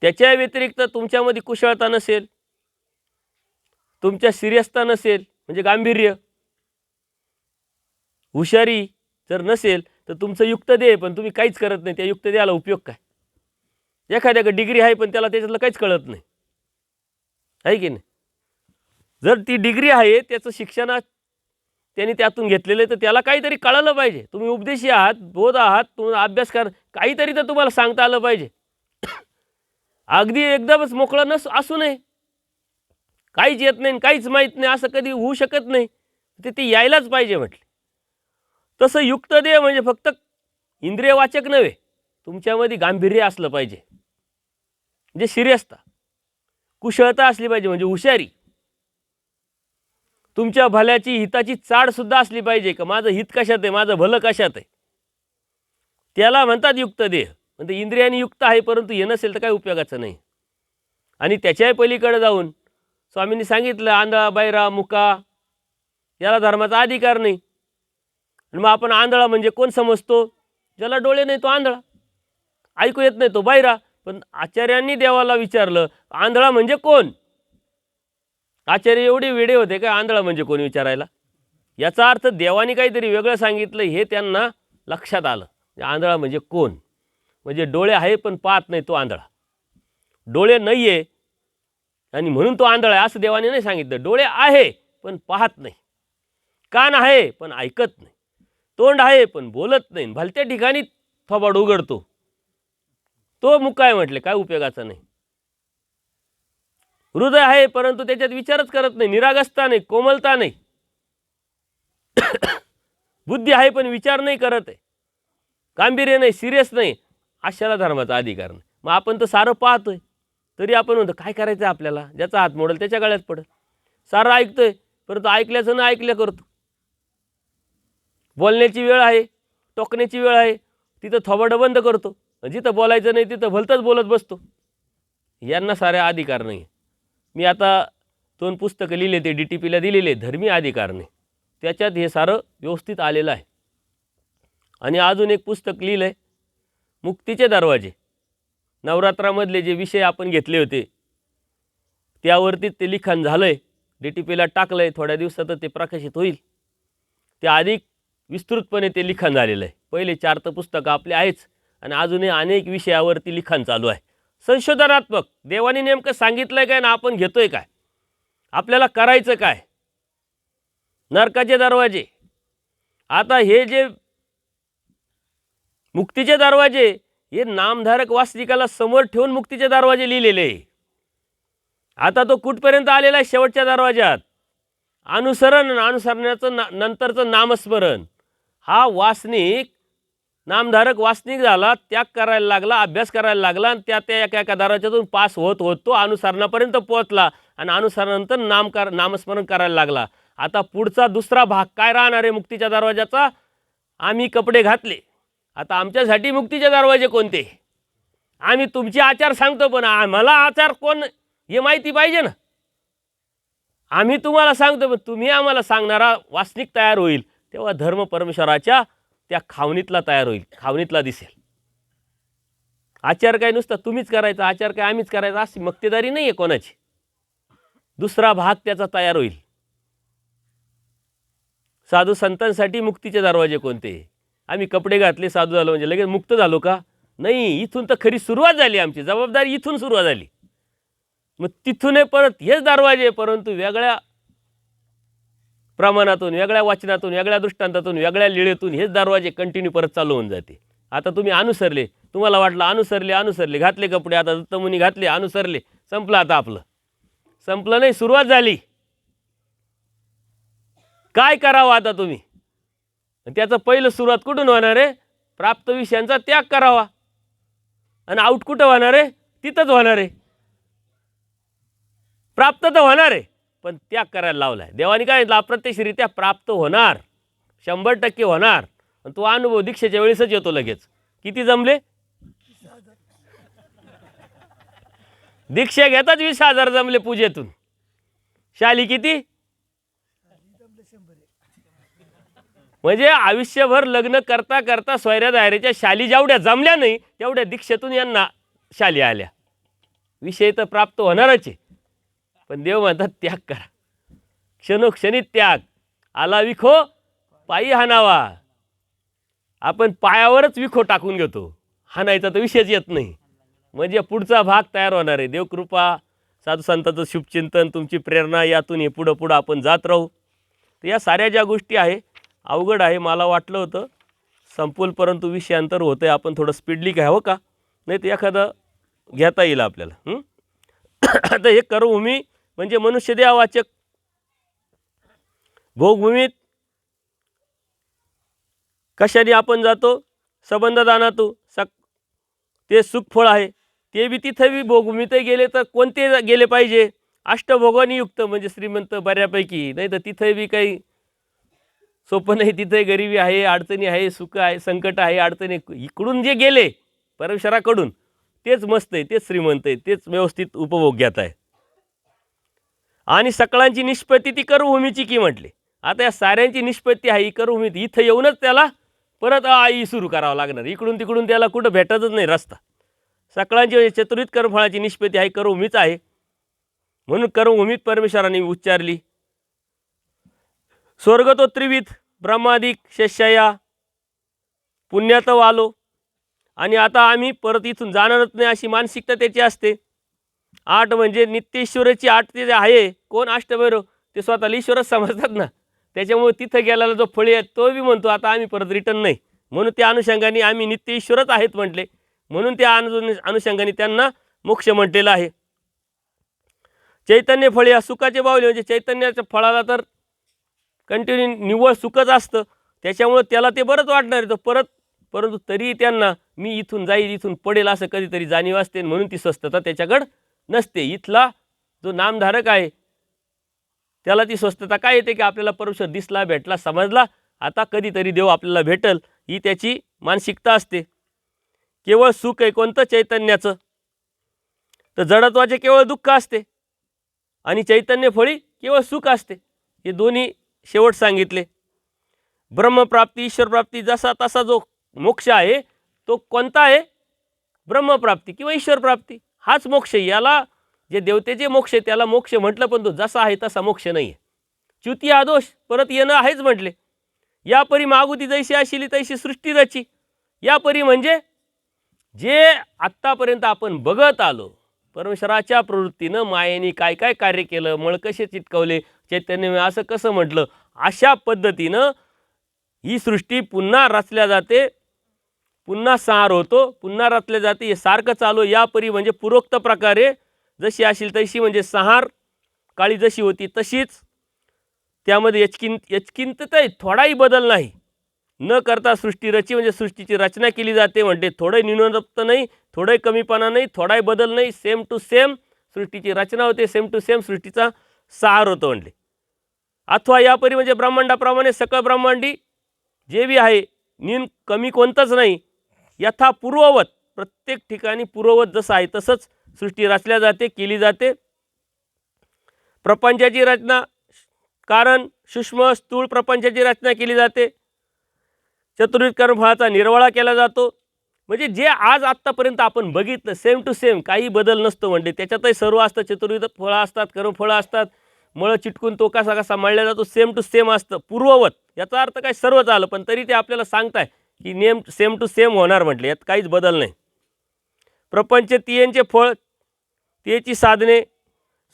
त्याच्या व्यतिरिक्त तुमच्यामध्ये कुशळता नसेल, तुमच्या सिरियसता नसेल म्हणजे गांभीर्य, हुशारी जर नसेल तर तुमचं युक्तदेह पण तुम्ही काहीच करत नाही. त्या युक्तदेहाला उपयोग काय? एखाद्याकडे डिग्री आहे पण त्याला त्याच्यातलं काहीच कळत नाही, आहे की नाही? जर ती डिग्री आहे, त्याचं शिक्षण त्यांनी त्यातून घेतलेलं आहे, तर त्याला काहीतरी कळालं पाहिजे. तुम्ही उपदेशी आहात, बोध आहात, तुम्ही अभ्यासकार, काहीतरी तर तुम्हाला सांगता आलं पाहिजे. अगदी एकदमच मोकळं असू नये, काहीच येत नाही, काहीच माहीत नाही, असं कधी होऊ शकत नाही. ते यायलाच पाहिजे म्हटले. तसं युक्तदेह म्हणजे फक्त इंद्रियवाचक नव्हे, तुमच्यामध्ये गांभीर्य असलं पाहिजे, म्हणजे सिरियसता, कुशळता असली पाहिजे म्हणजे हुशारी, तुमच्या भल्याची हिताची चाडसुद्धा असली पाहिजे. का माझं हित कशात आहे, माझं भलं कशात आहे, त्याला म्हणतात युक्तदेह. म्हणजे इंद्रियाने युक्त आहे, परंतु हे नसेल तर काही उपयोगाचं नाही. आणि त्याच्याही पलीकडे जाऊन स्वामींनी सांगितलं, आंधळा, बहिरा, मुका याला धर्माचा अधिकार नाही. आणि मग आपण आंधळा म्हणजे कोण समजतो? ज्याला डोळे नाही तो आंधळा, ऐकू येत नाही तो बहिरा. पण आचार्यांनी देवाला विचारलं, आंधळा म्हणजे कोण? आचार्य एवढे वेडे होते का आंधळा म्हणजे कोण विचारायला? याचा अर्थ देवाने काहीतरी वेगळं सांगितलं हे त्यांना लक्षात आलं. आंधळा म्हणजे कोण? म्हणजे डोळे आहे पण पाहत नाही तो आंधळा. डोळे नाही आहे आणि म्हणून तो आंधळा आहे असं देवाने नाही सांगितलं. डोळे आहे पण पाहत नाही, कान आहे पण ऐकत नाही, तोंड आहे पण बोलत नाही, भलत्या ठिकाणी थोबाड उघडतो, तो मुका आहे म्हटले, काय उपयोगाचा नाही. हृदय आहे परंतु त्याच्यात विचारच करत नाही, निरागसता नाही, कोमलता नाही. बुद्धी आहे पण विचार नाही करत आहे, गांभीर्य नाही, सिरियस नाही, अशाला धर्माचा अधिकार नाही. मग आपण तर सारं पाहतोय तरी आपण म्हणतो काय करायचं आपल्याला? ज्याचा हात मोडेल त्याच्या गळ्यात पडेल. सारं ऐकतोय परंतु ऐकल्याचं ना ऐकल्या करतो. बोलण्याची वेळ आहे, टोकण्याची वेळ आहे, तिथं थोबाडं बंद करतो. जिथं बोलायचं नाही तिथं भलतंच बोलत बसतो. यांना सारे अधिकार नाही. मी आता 2 पुस्तकं लिहिले, ते DTPला दिलेले, धर्मी अधिकार नाही, त्याच्यात हे सारं व्यवस्थित आलेलं आहे. आणि अजून एक पुस्तक लिहिलं आहे, मुक्तीचे दरवाजे. नवरात्रामधले जे विषय आपण घेतले होते त्यावरती ते लिखाण झालं आहे, DTPला टाकलं आहे. थोड्या दिवसातच ते प्रकाशित होईल. ते अधिक विस्तृतपणे ते लिखाण झालेलं आहे. पहिले 4 तर पुस्तकं आपले आहेच आणि अजूनही अनेक विषयावरती लिखाण चालू आहे. संशोधनात्मक, देवाने नेमकं सांगितलं आहे काय ना आपण घेतोय काय, आपल्याला करायचं काय. नरकाचे दरवाजे. आता हे जे मुक्तीचे दरवाजे, हे नामधारक वास्तविकाला समोर ठेवून मुक्तीचे दरवाजे लिहिलेले. आता तो कुठपर्यंत आलेला आहे? शेवटच्या दरवाज्यात. अनुसरण, अनुसरणाचं नंतरचं नामस्मरण. हा वासनिक, नामधारक वासनिक झाला, त्याग करायला लागला, अभ्यास करायला लागला आणि त्या एका दरवाज्यातून पास होत होत तो अनुसरणापर्यंत पोहोचला आणि अनुसरणानंतर नामस्मरण करायला लागला. आता पुढचा दुसरा भाग काय राहणार आहे मुक्तीच्या दरवाजाचा? आम्ही कपडे घातले, आता आमच्यासाठी मुक्तीचे दरवाजे कोणते? आम्ही तुमचे आचार सांगतो पण आम्हाला आचार कोण हे माहिती पाहिजे ना. आम्ही तुम्हाला सांगतो पण तुम्ही आम्हाला सांगणारा वासनिक तयार होईल, तेव्हा धर्म परमेश्वराच्या त्या खावणीतला तयार होईल, खावणीतला दिसेल. आचार काय नुसता तुम्हीच करायचा, आचार काय आम्हीच करायचा अशी मक्तेदारी नाही आहे कोणाची. दुसरा भाग त्याचा तयार होईल. साधू संतांसाठी मुक्तीचे दरवाजे कोणते? आम्ही कपडे घातले साधू झालो म्हणजे लगेच मुक्त झालो का? नाही, इथून तर खरी सुरुवात झाली, आमची जबाबदारी इथून सुरुवात झाली. मग तिथून परत हेच दरवाजे, परंतु वेगळ्या प्रमाणातून, वेगळ्या वाचनातून, वेगळ्या दृष्टांतातून, वेगळ्या लीळेतून हेच दरवाजे कंटिन्यू परत चालू होऊन जाते. आता तुम्ही अनुसरले, तुम्हाला वाटलं अनुसरले, घातले कपडे, आता दत्तमुनी घातले, अनुसरले, संपलं. आता आपलं संपलं नाही, सुरुवात झाली. काय करावं आता तुम्ही? त्याचं पहिलं सुरुवात कुठून होणार आहे? प्राप्त विषयांचा त्याग करावा. आणि आउट कुठं होणार आहे? तिथंच होणार आहे. प्राप्त तर होणार आहे, पण त्याग करायला लावला आहे देवाने. काय अप्रत्यक्षरित्या प्राप्त होणार, 100% होणार. आणि तो अनुभव दीक्षेच्या वेळेसच येतो लगेच. किती जमले? दीक्षा घेतात 20,000 जमले पूजेतून. शाली किती? म्हणजे आयुष्यभर लग्न करता करता सोयऱ्या दायऱ्याच्या शाली जेवढ्या जमल्या नाही तेवढ्या दीक्षेतून यांना शाली आल्या. विषय तर प्राप्त होणारच आहे, पण देव म्हणतात त्याग करा. क्षणोक्षणी त्याग. आला विखो पायी हाणावा. आपण पायावरच विखो टाकून घेतो, हाणायचा तर विषयच येत नाही. म्हणजे पुढचा भाग तयार होणार आहे. देवकृपा, साधू संतांचं शुभचिंतन, तुमची प्रेरणा, यातून हे पुढं पुढं आपण जात राहू. तर या साऱ्या ज्या गोष्टी आहे अवघड आहे. मला वाटलं होतं संपूल, परंतु विषयांतर होतं आहे. आपण थोडं स्पीडली घ्यावं का, नाही तर एखादं घेता येईल आपल्याला. आता हे कर्मभूमी म्हणजे मनुष्यदेहवाचक भोगभूमीत कशाने आपण जातो? संबंधदानातून. ते सुखफळ आहे, ते बी तिथं बी भोगभूमीतही गेले तर कोणते गेले पाहिजे? अष्टभोगाने युक्त, म्हणजे श्रीमंत बऱ्यापैकी. नाही तर तिथंही बी काही सोपं नाही. तिथंही गरिबी आहे, अडचणी आहे, सुख आहे, संकट आहे, अडचणी. इकडून जे गेले परमेश्वराकडून तेच मस्त आहे, तेच श्रीमंत आहे, तेच व्यवस्थित उपभोग घेत आहे. आणि सकळांची निष्पत्ती ती कर्मभूमीची की म्हटले. आता या साऱ्यांची निष्पत्ती आहे ही कर्मभूमीत. इथं येऊनच त्याला परत आई सुरू करावं लागणार. इकडून तिकडून त्याला कुठं भेटतच नाही रस्ता. सकळांची म्हणजे चतुर्विध कर्मफळाची निष्पत्ती आहे कर्मभूमीच आहे. म्हणून कर्मभूमीत परमेश्वराने उच्चारली. स्वर्ग तो त्रिविध, ब्रह्मादिक, शेषया, पुण्यात वालो. आणि आता आम्ही परत इथून जाणारच नाही अशी मानसिकता त्याची असते. 8 म्हणजे नित्य ईश्वराची 8 ते आहे. कोण? अष्टभैरव. ते स्वतःला ईश्वरच समजतात ना. त्याच्यामुळे तिथं गेलेला जो फळी आहे तो बी म्हणतो आता आम्ही परत रिटर्न नाही. म्हणून त्या अनुषंगाने आम्ही नित्य ईश्वरच आहेत म्हटले. म्हणून त्या अनुषंगाने त्यांना मोक्ष म्हटलेला आहे. चैतन्य फळे या सुखाचे बावले, म्हणजे चैतन्याच्या फळाला तर कंटिन्यू निव्वळ सुखच असतं. त्याच्यामुळे त्याला ते बरंच वाटणार आहे तो परत. परंतु तरीही त्यांना मी इथून जाईल, इथून पडेल असं कधीतरी जाणीव असते. म्हणून ती स्वस्थता त्याच्याकडं नसते. इथला जो नामधारक आहे त्याला ती स्वस्थता काय येते की आपल्याला परमेश्वर दिसला, भेटला, समजला, आता कधीतरी देव आपल्याला भेटल, ही त्याची मानसिकता असते. केवळ सुख आहे कोणतं? चैतन्याचं. तर जडत्वाचे केवळ दुःख असते आणि चैतन्य फळी केवळ सुख असते. हे दोन्ही शेवट सांगितले. ब्रह्मप्राप्ती, ईश्वरप्राप्ती, जसा तसा जो मोक्ष आहे तो कोणता आहे? ब्रह्मप्राप्ती किंवा ईश्वरप्राप्ती, हाच मोक्ष. याला जे देवतेचे मोक्ष त्याला मोक्ष म्हटलं, पण तो जसा आहे तसा मोक्ष नाही आहे. च्युती आदोष, परत येणं आहेच म्हटले. या परी मागुती जैशी अशिली तैशी सृष्टी रची. या परी म्हणजे जे आत्तापर्यंत आपण बघत आलो, परमेश्वराच्या प्रवृत्तीनं मायेने काय काय कार्य केलं, मळ कसे चिटकवले, चैतन्य असं कसं म्हटलं, अशा पद्धतीनं ही सृष्टी पुन्हा रचल्या जाते, पुन्हा संहार होतो, पुन्हा रचल्या जाते. हे सारखं चालू. या परी म्हणजे पूर्वोक्त प्रकारे जशी असेल तशी, म्हणजे संहार काळी जशी होती तशीच. त्यामध्ये यचकिंततही थोडाही बदल नाही न करता सृष्टी रची, म्हणजे सृष्टीची रचना केली जाते. म्हणजे थोडं न्यूनत्व नाही, थोडंही कमीपणा नाही, थोडाही बदल नाही, सेम टू सेम सृष्टीची रचना होते, सेम टू सेम सृष्टीचा संहार होतो म्हणले. अथवा यापरी म्हणजे ब्रह्मांडाप्रमाणे सकळ ब्रह्मांडी जे बी आहे, न्यून कमी कोणतंच नाही. यथा पूर्ववत, प्रत्येक ठिकाणी पूर्ववत जसं आहे तसंच सृष्टी रचल्या जाते, केली जाते. प्रपंचाची रचना, कारण सूक्ष्म स्थूळ प्रपंचाची रचना केली जाते. चतुर्विध कर्मफळाचा निर्वाळा केला जातो. म्हणजे जे आज आत्तापर्यंत आपण बघितलं सेम टू सेम, काही बदल नसतो. म्हणजे त्याच्यातही सर्व असतं. चतुर्विध फळं असतात, कर्मफळं असतात, मळ चिटकून तो कसा कसा मळला जातो, सेम टू सेम असतं पूर्ववत. याचा अर्थ काय? सर्वच आलं, पण तरी ते आपल्याला सांगताय की नेम सेम टू सेम होणार म्हटले, यात काहीच बदल नाही. प्रपंच तियांचे फळ, त्याची साधने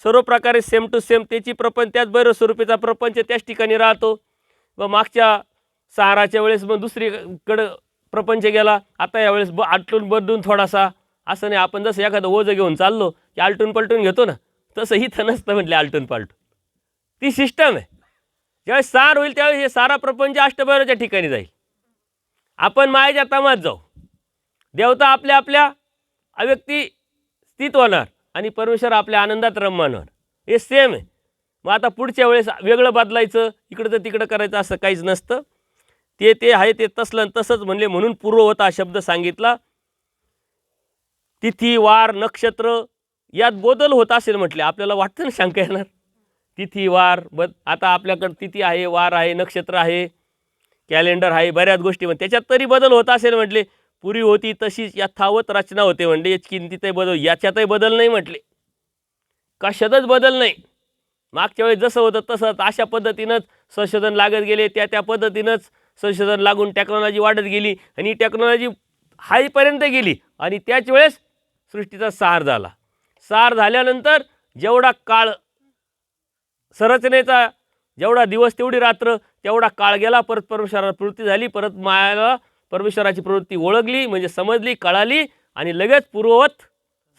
सर्व प्रकारे सेम टू सेम. त्याची प्रपंच त्याच भैरव स्वरूपीचा प्रपंच त्याच ठिकाणी राहतो. व मागच्या सहाराच्या वेळेस मग दुसरीकडं प्रपंच गेला, आता यावेळेस आलटून बदलून थोडासा. असं नाही आपण जसं एखादं ओझं घेऊन चाललो की आलटून पलटून घेतो ना, तसं इथं नसतं म्हटले आलटून पालटून. ती सिस्टम आहे. ज्यावेळेस सार होईल त्यावेळेस हे सारा प्रपंच अष्टभैरवाच्या ठिकाणी जाईल. आपण मायेच्या तमात जाऊ. देवता आपल्या आपल्या अव्यक्ती स्थित होणार आणि परमेश्वर आपल्या आनंदात रममान होणार. हे सेम आहे. मग आता पुढच्या वेळेस वेगळं बदलायचं, इकडं तर तिकडं करायचं असं काहीच नसतं. ते आहे ते तसलं तसंच म्हणले. म्हणून पूर्ववत हा शब्द सांगितला. तिथी वार नक्षत्र यात बदल होत असेल म्हटले. आपल्याला वाटतं ना शंका येणार, तिथी वार आता आपल्याकडं तिथी आहे, वार आहे, नक्षत्र आहे, कॅलेंडर आहे, बऱ्याच गोष्टी पण त्याच्यात तरी बदल होत असेल म्हटले. पूर्वी होती तशीच यथावत रचना होते म्हणले. किंचितही बदल, याच्यातही बदल नाही म्हटले, कशातच बदल नाही. मागच्या वेळेस जसं होतं तसंच अशा पद्धतीनंच संशोधन लागत गेले. त्या पद्धतीनंच संशोधन लागून टेक्नॉलॉजी वाढत गेली आणि टेक्नॉलॉजी हाईपर्यंत गेली आणि त्याच वेळेस सृष्टीचा सार झाला. सार झाल्यानंतर जेवढा काळ संरचनेचा, जेवढा दिवस तेवढी रात्र, तेवढा काळ गेला. परत परमेश्वराला प्रवृत्ती झाली. परत मायाला परमेश्वराची प्रवृत्ती ओळखली म्हणजे समजली, कळाली आणि लगेच पूर्ववत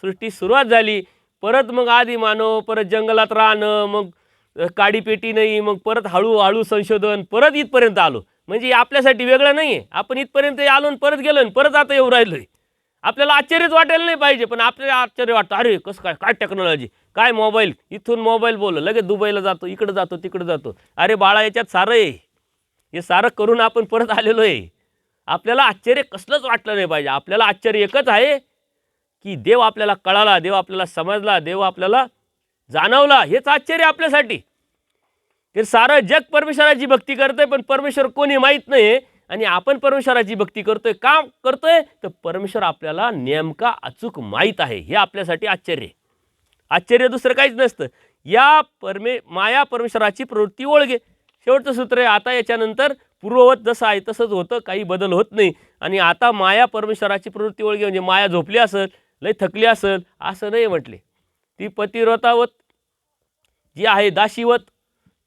सृष्टी सुरुवात झाली. परत मग आधी मानव, परत जंगलात राहणं, मग काडीपेटी नाही, मग परत हळूहळू संशोधन, परत इथपर्यंत आलो. म्हणजे आपल्यासाठी वेगळं नाही आहे. आपण इथपर्यंत आलो आणि परत गेलो आणि परत आता येऊ राहिलो आहे. आपल्याला आश्चर्यच वाटायला नाही पाहिजे, पण आपल्याला आश्चर्य वाटतं. अरे कसं काय, काय टेक्नॉलॉजी, काय मोबाईल, इथून मोबाईल बोललं लगेच दुबईला जातो, इकडं जातो, तिकडं जातो. अरे बाळा, याच्यात सारं आहे. हे सारं करून आपण परत आलेलो आहे. आपल्याला आश्चर्य कसलंच वाटलं नाही पाहिजे. आपल्याला आश्चर्य एकच आहे की देव आपल्याला कळाला, देव आपल्याला समजला, देव आपल्याला जाणवला. हेच आश्चर्य आपल्यासाठी. ते सारं जग परमेश्वराची भक्ती करतंय, पण परमेश्वर कोणी माहीत नाही आणि आपण परमेश्वराची भक्ती करतोय. का करतोय? तर परमेश्वर आपल्याला नेमका अचूक माहीत आहे. हे आपल्यासाठी आश्चर्य. आश्चर्य दुसरं काहीच नसतं. या माया परमेश्वराची प्रवृत्ती ओळखे. शेवटचं सूत्र आहे. आता याच्यानंतर पूर्ववत जसं आहे तसंच होतं, काही बदल होत नाही. आणि आता माया परमेश्वराची प्रवृत्ती ओळखे म्हणजे माया झोपली असेल, लय थकली असेल असं नाही म्हटले. ती पतिव्रतावत जी आहे, दासीवत,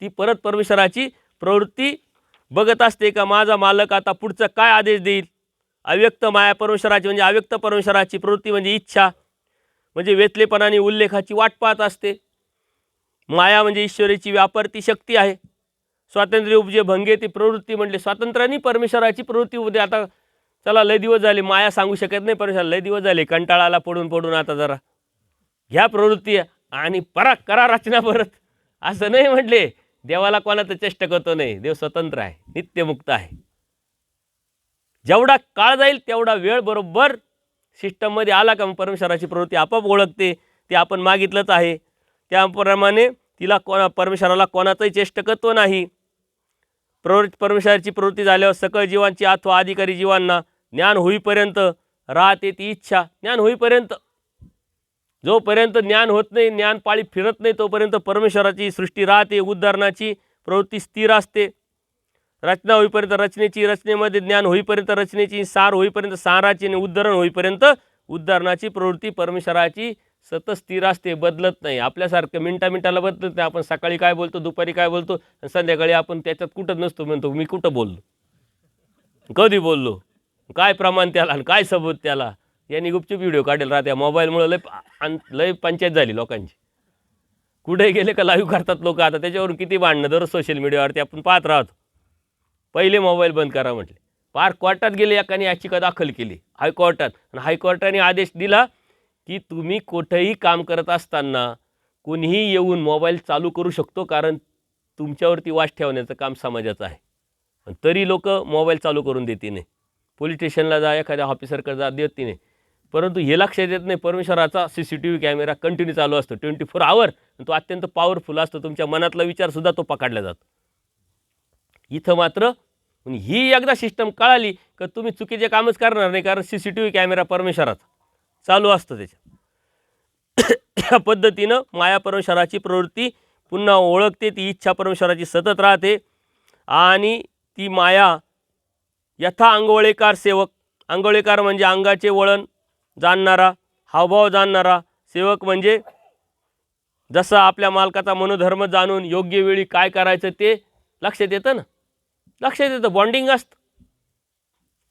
ती परत परमेश्वराची प्रवृत्ती बघत असते का माझा मालक आता पुढचं काय आदेश देईल. अव्यक्त माया परमेश्वराची म्हणजे अव्यक्त परमेश्वराची प्रवृत्ती म्हणजे इच्छा, म्हणजे वेतलेपणाने उल्लेखाची वाट पाहत असते. माया म्हणजे ईश्वरीची व्यापारती शक्ती आहे. स्वातंत्र्य उपजे भंगे ती प्रवृत्ती म्हटले. स्वातंत्र्याने परमेश्वराची प्रवृत्ती उपदे. आता चला लय दिवस झाले, माया सांगू शकत नाही परमेश्वर, लय दिवस झाले, कंटाळाला पडून पडून आता जरा घ्या प्रवृत्ती आणि पराक करा रचना परत. असं नाही म्हटले. देवाला कोणाचं चेष्टा करतो नाही. देव स्वतंत्र आहे, नित्यमुक्त आहे. जेवढा काळ जाईल तेवढा वेळ बरोबर सिस्टममध्ये आला का मग परमेश्वराची प्रवृत्ती आपोआप ओळखते. ते आपण मागितलंच आहे. त्याप्रमाणे तिला परमेश्वराला कोणाचंही चेष्टकत्व नाही. परमेश्वराची प्रवृत्ती झाल्यावर सकळ जीवांची अथवा अधिकारी जीवांना ज्ञान होईपर्यंत राहते ती इच्छा. ज्ञान होईपर्यंत, जोपर्यंत ज्ञान होत नाही, ज्ञान पाळी फिरत नाही, तोपर्यंत परमेश्वराची सृष्टी राहते. उद्धारणाची प्रवृत्ती स्थिर असते. रचना होईपर्यंत रचनेची, रचनेमध्ये ज्ञान होईपर्यंत रचनेची, सार होईपर्यंत साराची आणि उद्धरण होईपर्यंत उद्धरणाची प्रवृत्ती परमेश्वराची सतत स्थिर असते, बदलत नाही. आपल्यासारखं मिनटाला बदलत नाही. आपण सकाळी काय बोलतो, दुपारी काय बोलतो, संध्याकाळी आपण त्याच्यात कुठं नसतो. म्हणतो मी कुठं बोललो, कधी बोललो, काय प्रमाण त्याला आणि काय सबूत त्याला. यांनी गुपचूप व्हिडिओ काढेल राहत्या. मोबाईलमुळे लय पंचायत झाली लोकांची. कुठे गेले का लाईव्ह करतात लोक. आता त्याच्यावरून किती भांडणं दररोज सोशल मीडियावरती आपण पाहत राहतो. पहिले मोबाईल बंद करा म्हटले. पार कोर्टात गेले, एकाने याचिका दाखल केली हायकोर्टात आणि हायकोर्टाने आदेश दिला की तुम्ही कुठेही काम करत असताना कोणीही येऊन मोबाईल चालू करू शकतो, कारण तुमच्यावरती वास ठेवण्याचं काम समाजाचं आहे. पण तरी लोक मोबाईल चालू करून देते नाही. पोलीस स्टेशनला जा, एखाद्या ऑफिसरकडे जा, देत नाही. परंतु हे लक्षात येत नाही CCTV CCTV कॅमेरा कंटिन्यू चालू असतो 24 आवर. तो अत्यंत पॉवरफुल असतो. तुमच्या मनातला विचारसुद्धा तो पकडला जातो. इथं मात्र ही एकदा सिस्टम कळाली का तुम्ही चुकीचे कामच करणार नाही, कारण CCTV कॅमेरा परमेश्वराचा चालू असतो त्याच्या. त्या पद्धतीनं माया परमेश्वराची प्रवृत्ती पुन्हा ओळखते. ती इच्छा परमेश्वराची सतत राहते आणि ती माया यथा अंगवळेकार सेवक. अंगवळेकार म्हणजे अंगाचे वळण जाणणारा, हावभाव जाणणारा. सेवक म्हणजे जसं आपल्या मालकाचा मनोधर्म जाणून योग्य वेळी काय करायचं ते लक्षात येतं ना. लक्षात येतं, बॉन्डिंग असतं.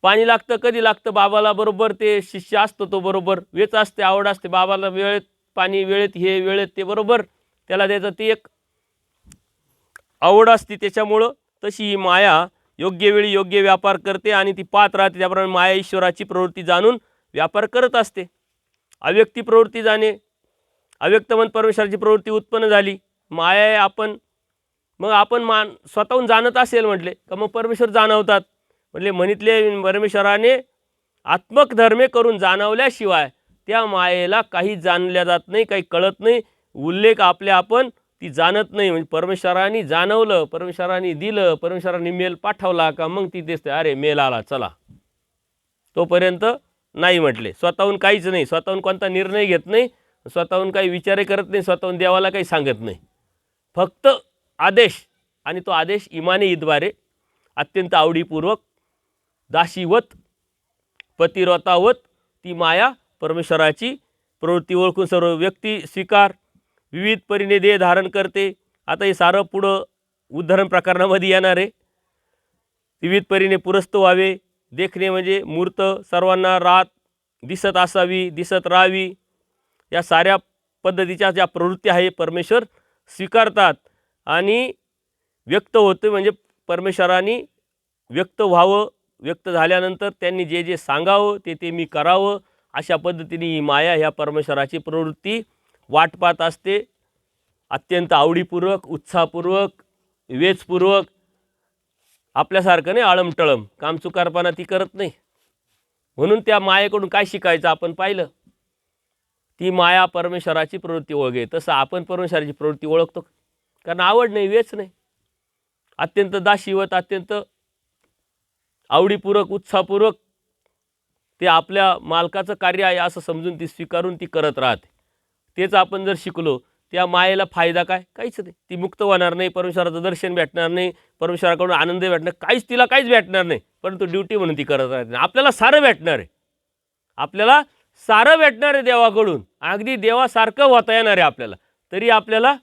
पाणी लागतं, कधी लागतं बाबाला, बरोबर ते शिष्य असतो तो बरोबर वेच असते, आवड असते बाबाला. वेळेत पाणी, वेळेत हे, वेळेत ते, बरोबर त्याला द्यायचं, ती एक आवड असते. त्याच्यामुळं तशी ही माया योग्य वेळी योग्य व्यापार करते आणि ती पाहत राहते. त्याप्रमाणे माया ईश्वराची प्रवृत्ती जाणून व्यापार करत असते. अव्यक्ती प्रवृत्ती जाणे. अव्यक्त मन परमेश्वराची प्रवृत्ती उत्पन्न झाली माया आहे आपण, मग आपण स्वतःहून जाणत असेल म्हटले का मग परमेश्वर जाणवतात. म्हटले म्हणितले परमेश्वराने आत्मक धर्मे करून जाणवल्याशिवाय त्या मायेला काही जाणल्या जात नाही, काही कळत नाही. उल्लेख आपल्या आपण ती जाणत नाही. म्हणजे परमेश्वराने जाणवलं, परमेश्वराने दिलं, परमेश्वराने मेल पाठवला का मग ती दिसते, अरे मेल आला चला. तोपर्यंत नाही म्हटले. स्वतःहून काहीच नाही, स्वतःहून कोणता निर्णय घेत नाही, स्वतःहून काही विचारही करत नाही, स्वतःहून देवाला काही सांगत नाही. फक्त आदेश, आणि तो आदेश इमानीद्वारे अत्यंत आवडीपूर्वक दासीवत पतिव्रतावत ती माया परमेश्वराची प्रवृत्ती ओळखून सर्व व्यक्ती स्वीकार विविध परीने देह धारण करते. आता हे सारं पुढं उदाहरण प्रकरणामध्ये येणार आहे. विविध परीने पुरस्त व्हावे. देखणे म्हणजे मूर्त, सर्वांना रात दिसत असावी, दिसत राहावी. या साऱ्या पद्धतीच्या ज्या प्रवृत्ती आहे परमेश्वर स्वीकारतात. आणि व्यक्त होते म्हणजे परमेश्वराने व्यक्त व्हावं, व्यक्त झाल्यानंतर त्यांनी जे जे सांगावं ते ते मी करावं, अशा पद्धतीने ही माया ह्या परमेश्वराची प्रवृत्ती वाट पाहत असते. अत्यंत आवडीपूर्वक, उत्साहपूर्वक, विवेचपूर्वक. आपल्यासारखं नाही आळमटळम कामचुकारपणा ती करत नाही. म्हणून त्या मायेकडून काय शिकायचं आपण पाहिलं. ती माया परमेश्वराची प्रवृत्ती ओळखे. तसं आपण परमेश्वराची प्रवृत्ती ओळखतो कारण आवड नाही, वेच नाही. अत्यंत दासीवत, अत्यंत आवडीपूर्वक, उत्साहपूर्वक ते आपल्या मालकाचं कार्य आहे असं समजून ती स्वीकारून ती करत राहते. तेच आपण जर शिकलो, त्या मायेला फायदा काय? काहीच नाही. ती मुक्त होणार नाही, परमेश्वराचं दर्शन भेटणार नाही, परमेश्वराकडून आनंद भेटणार, काहीच तिला काहीच भेटणार नाही. परंतु ड्युटी म्हणून ती करत राहते. आपल्याला सारं भेटणार आहे, आपल्याला सारं भेटणार आहे देवाकडून. अगदी देवासारखं होता येणार आहे आपल्याला, तरी आपल्याला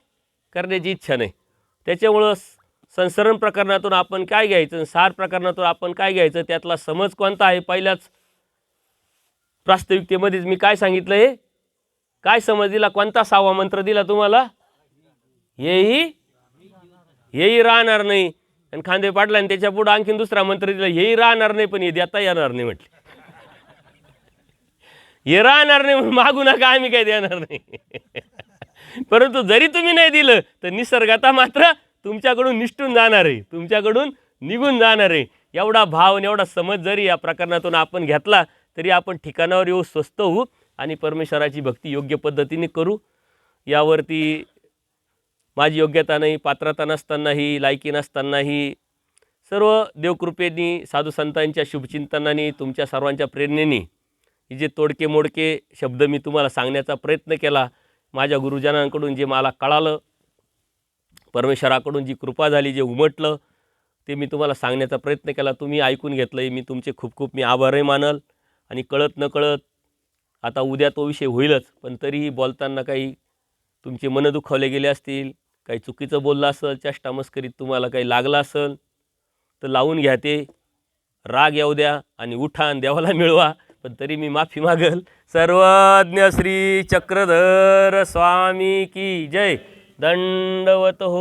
करण्याची इच्छा नाही. त्याच्यामुळं संसरण प्रकरणातून आपण काय घ्यायचं, सार प्रकरणातून आपण काय घ्यायचं, त्यातला समज कोणता आहे. पहिल्याच प्रास्ताविकतेमध्येच मी काय सांगितलं, हे काय समज दिला, कोणता 6वा मंत्र दिला तुम्हाला, हेही राहणार नाही. आणि खांदे पाडला आणि त्याच्या पुढे आणखीन दुसरा मंत्र दिला, हेही राहणार नाही पण हे देता येणार नाही म्हटले. हे राहणार नाही म्हणून मागू नका, आम्ही काय देणार नाही. परंतु जरी तुम्ही नाही दिलं तर निसर्गाता मात्र तुमच्याकडून निष्ठून जाणार आहे, तुमच्याकडून निघून जाणार आहे. एवढा भाव आणि एवढा समज जरी या प्रकरणातून आपण घेतला तरी आपण ठिकाणावर येऊ, स्वस्थ होऊ आणि परमेश्वराची भक्ती योग्य पद्धतीने करू. यावरती माझी योग्यता नाही, पात्रता नसतानाही, लायकी नसतानाही, सर्व देवकृपेनी, साधू संतांच्या शुभचिंतनाने, तुमच्या सर्वांच्या प्रेरणेने ही जे तोडके मोडके शब्द मी तुम्हाला सांगण्याचा प्रयत्न केला, माझ्या गुरुजनांकडून जे मला कळालं, परमेश्वराकडून जी कृपा झाली, जे उमटलं, ते मी तुम्हाला सांगण्याचा प्रयत्न केला. तुम्ही ऐकून घेतलं, मी तुमचे खूप खूप मी आभारही मानल. आणि कळत न कळत आता उद्या तो विषय होईलच, पण तरीही बोलताना काही तुमचे मन दुखावले गेले असतील, काही चुकीचं बोललं असेल, चेष्टा मस्करीत तुम्हाला काही लागलं असेल तर लावून घ्या. ते राग येऊ द्या आणि उठा आणि देवाला मिळवा. पण तरी मी माफी मागल. सर्वज्ञ श्री चक्रधर स्वामी की जय. दंडवत हो.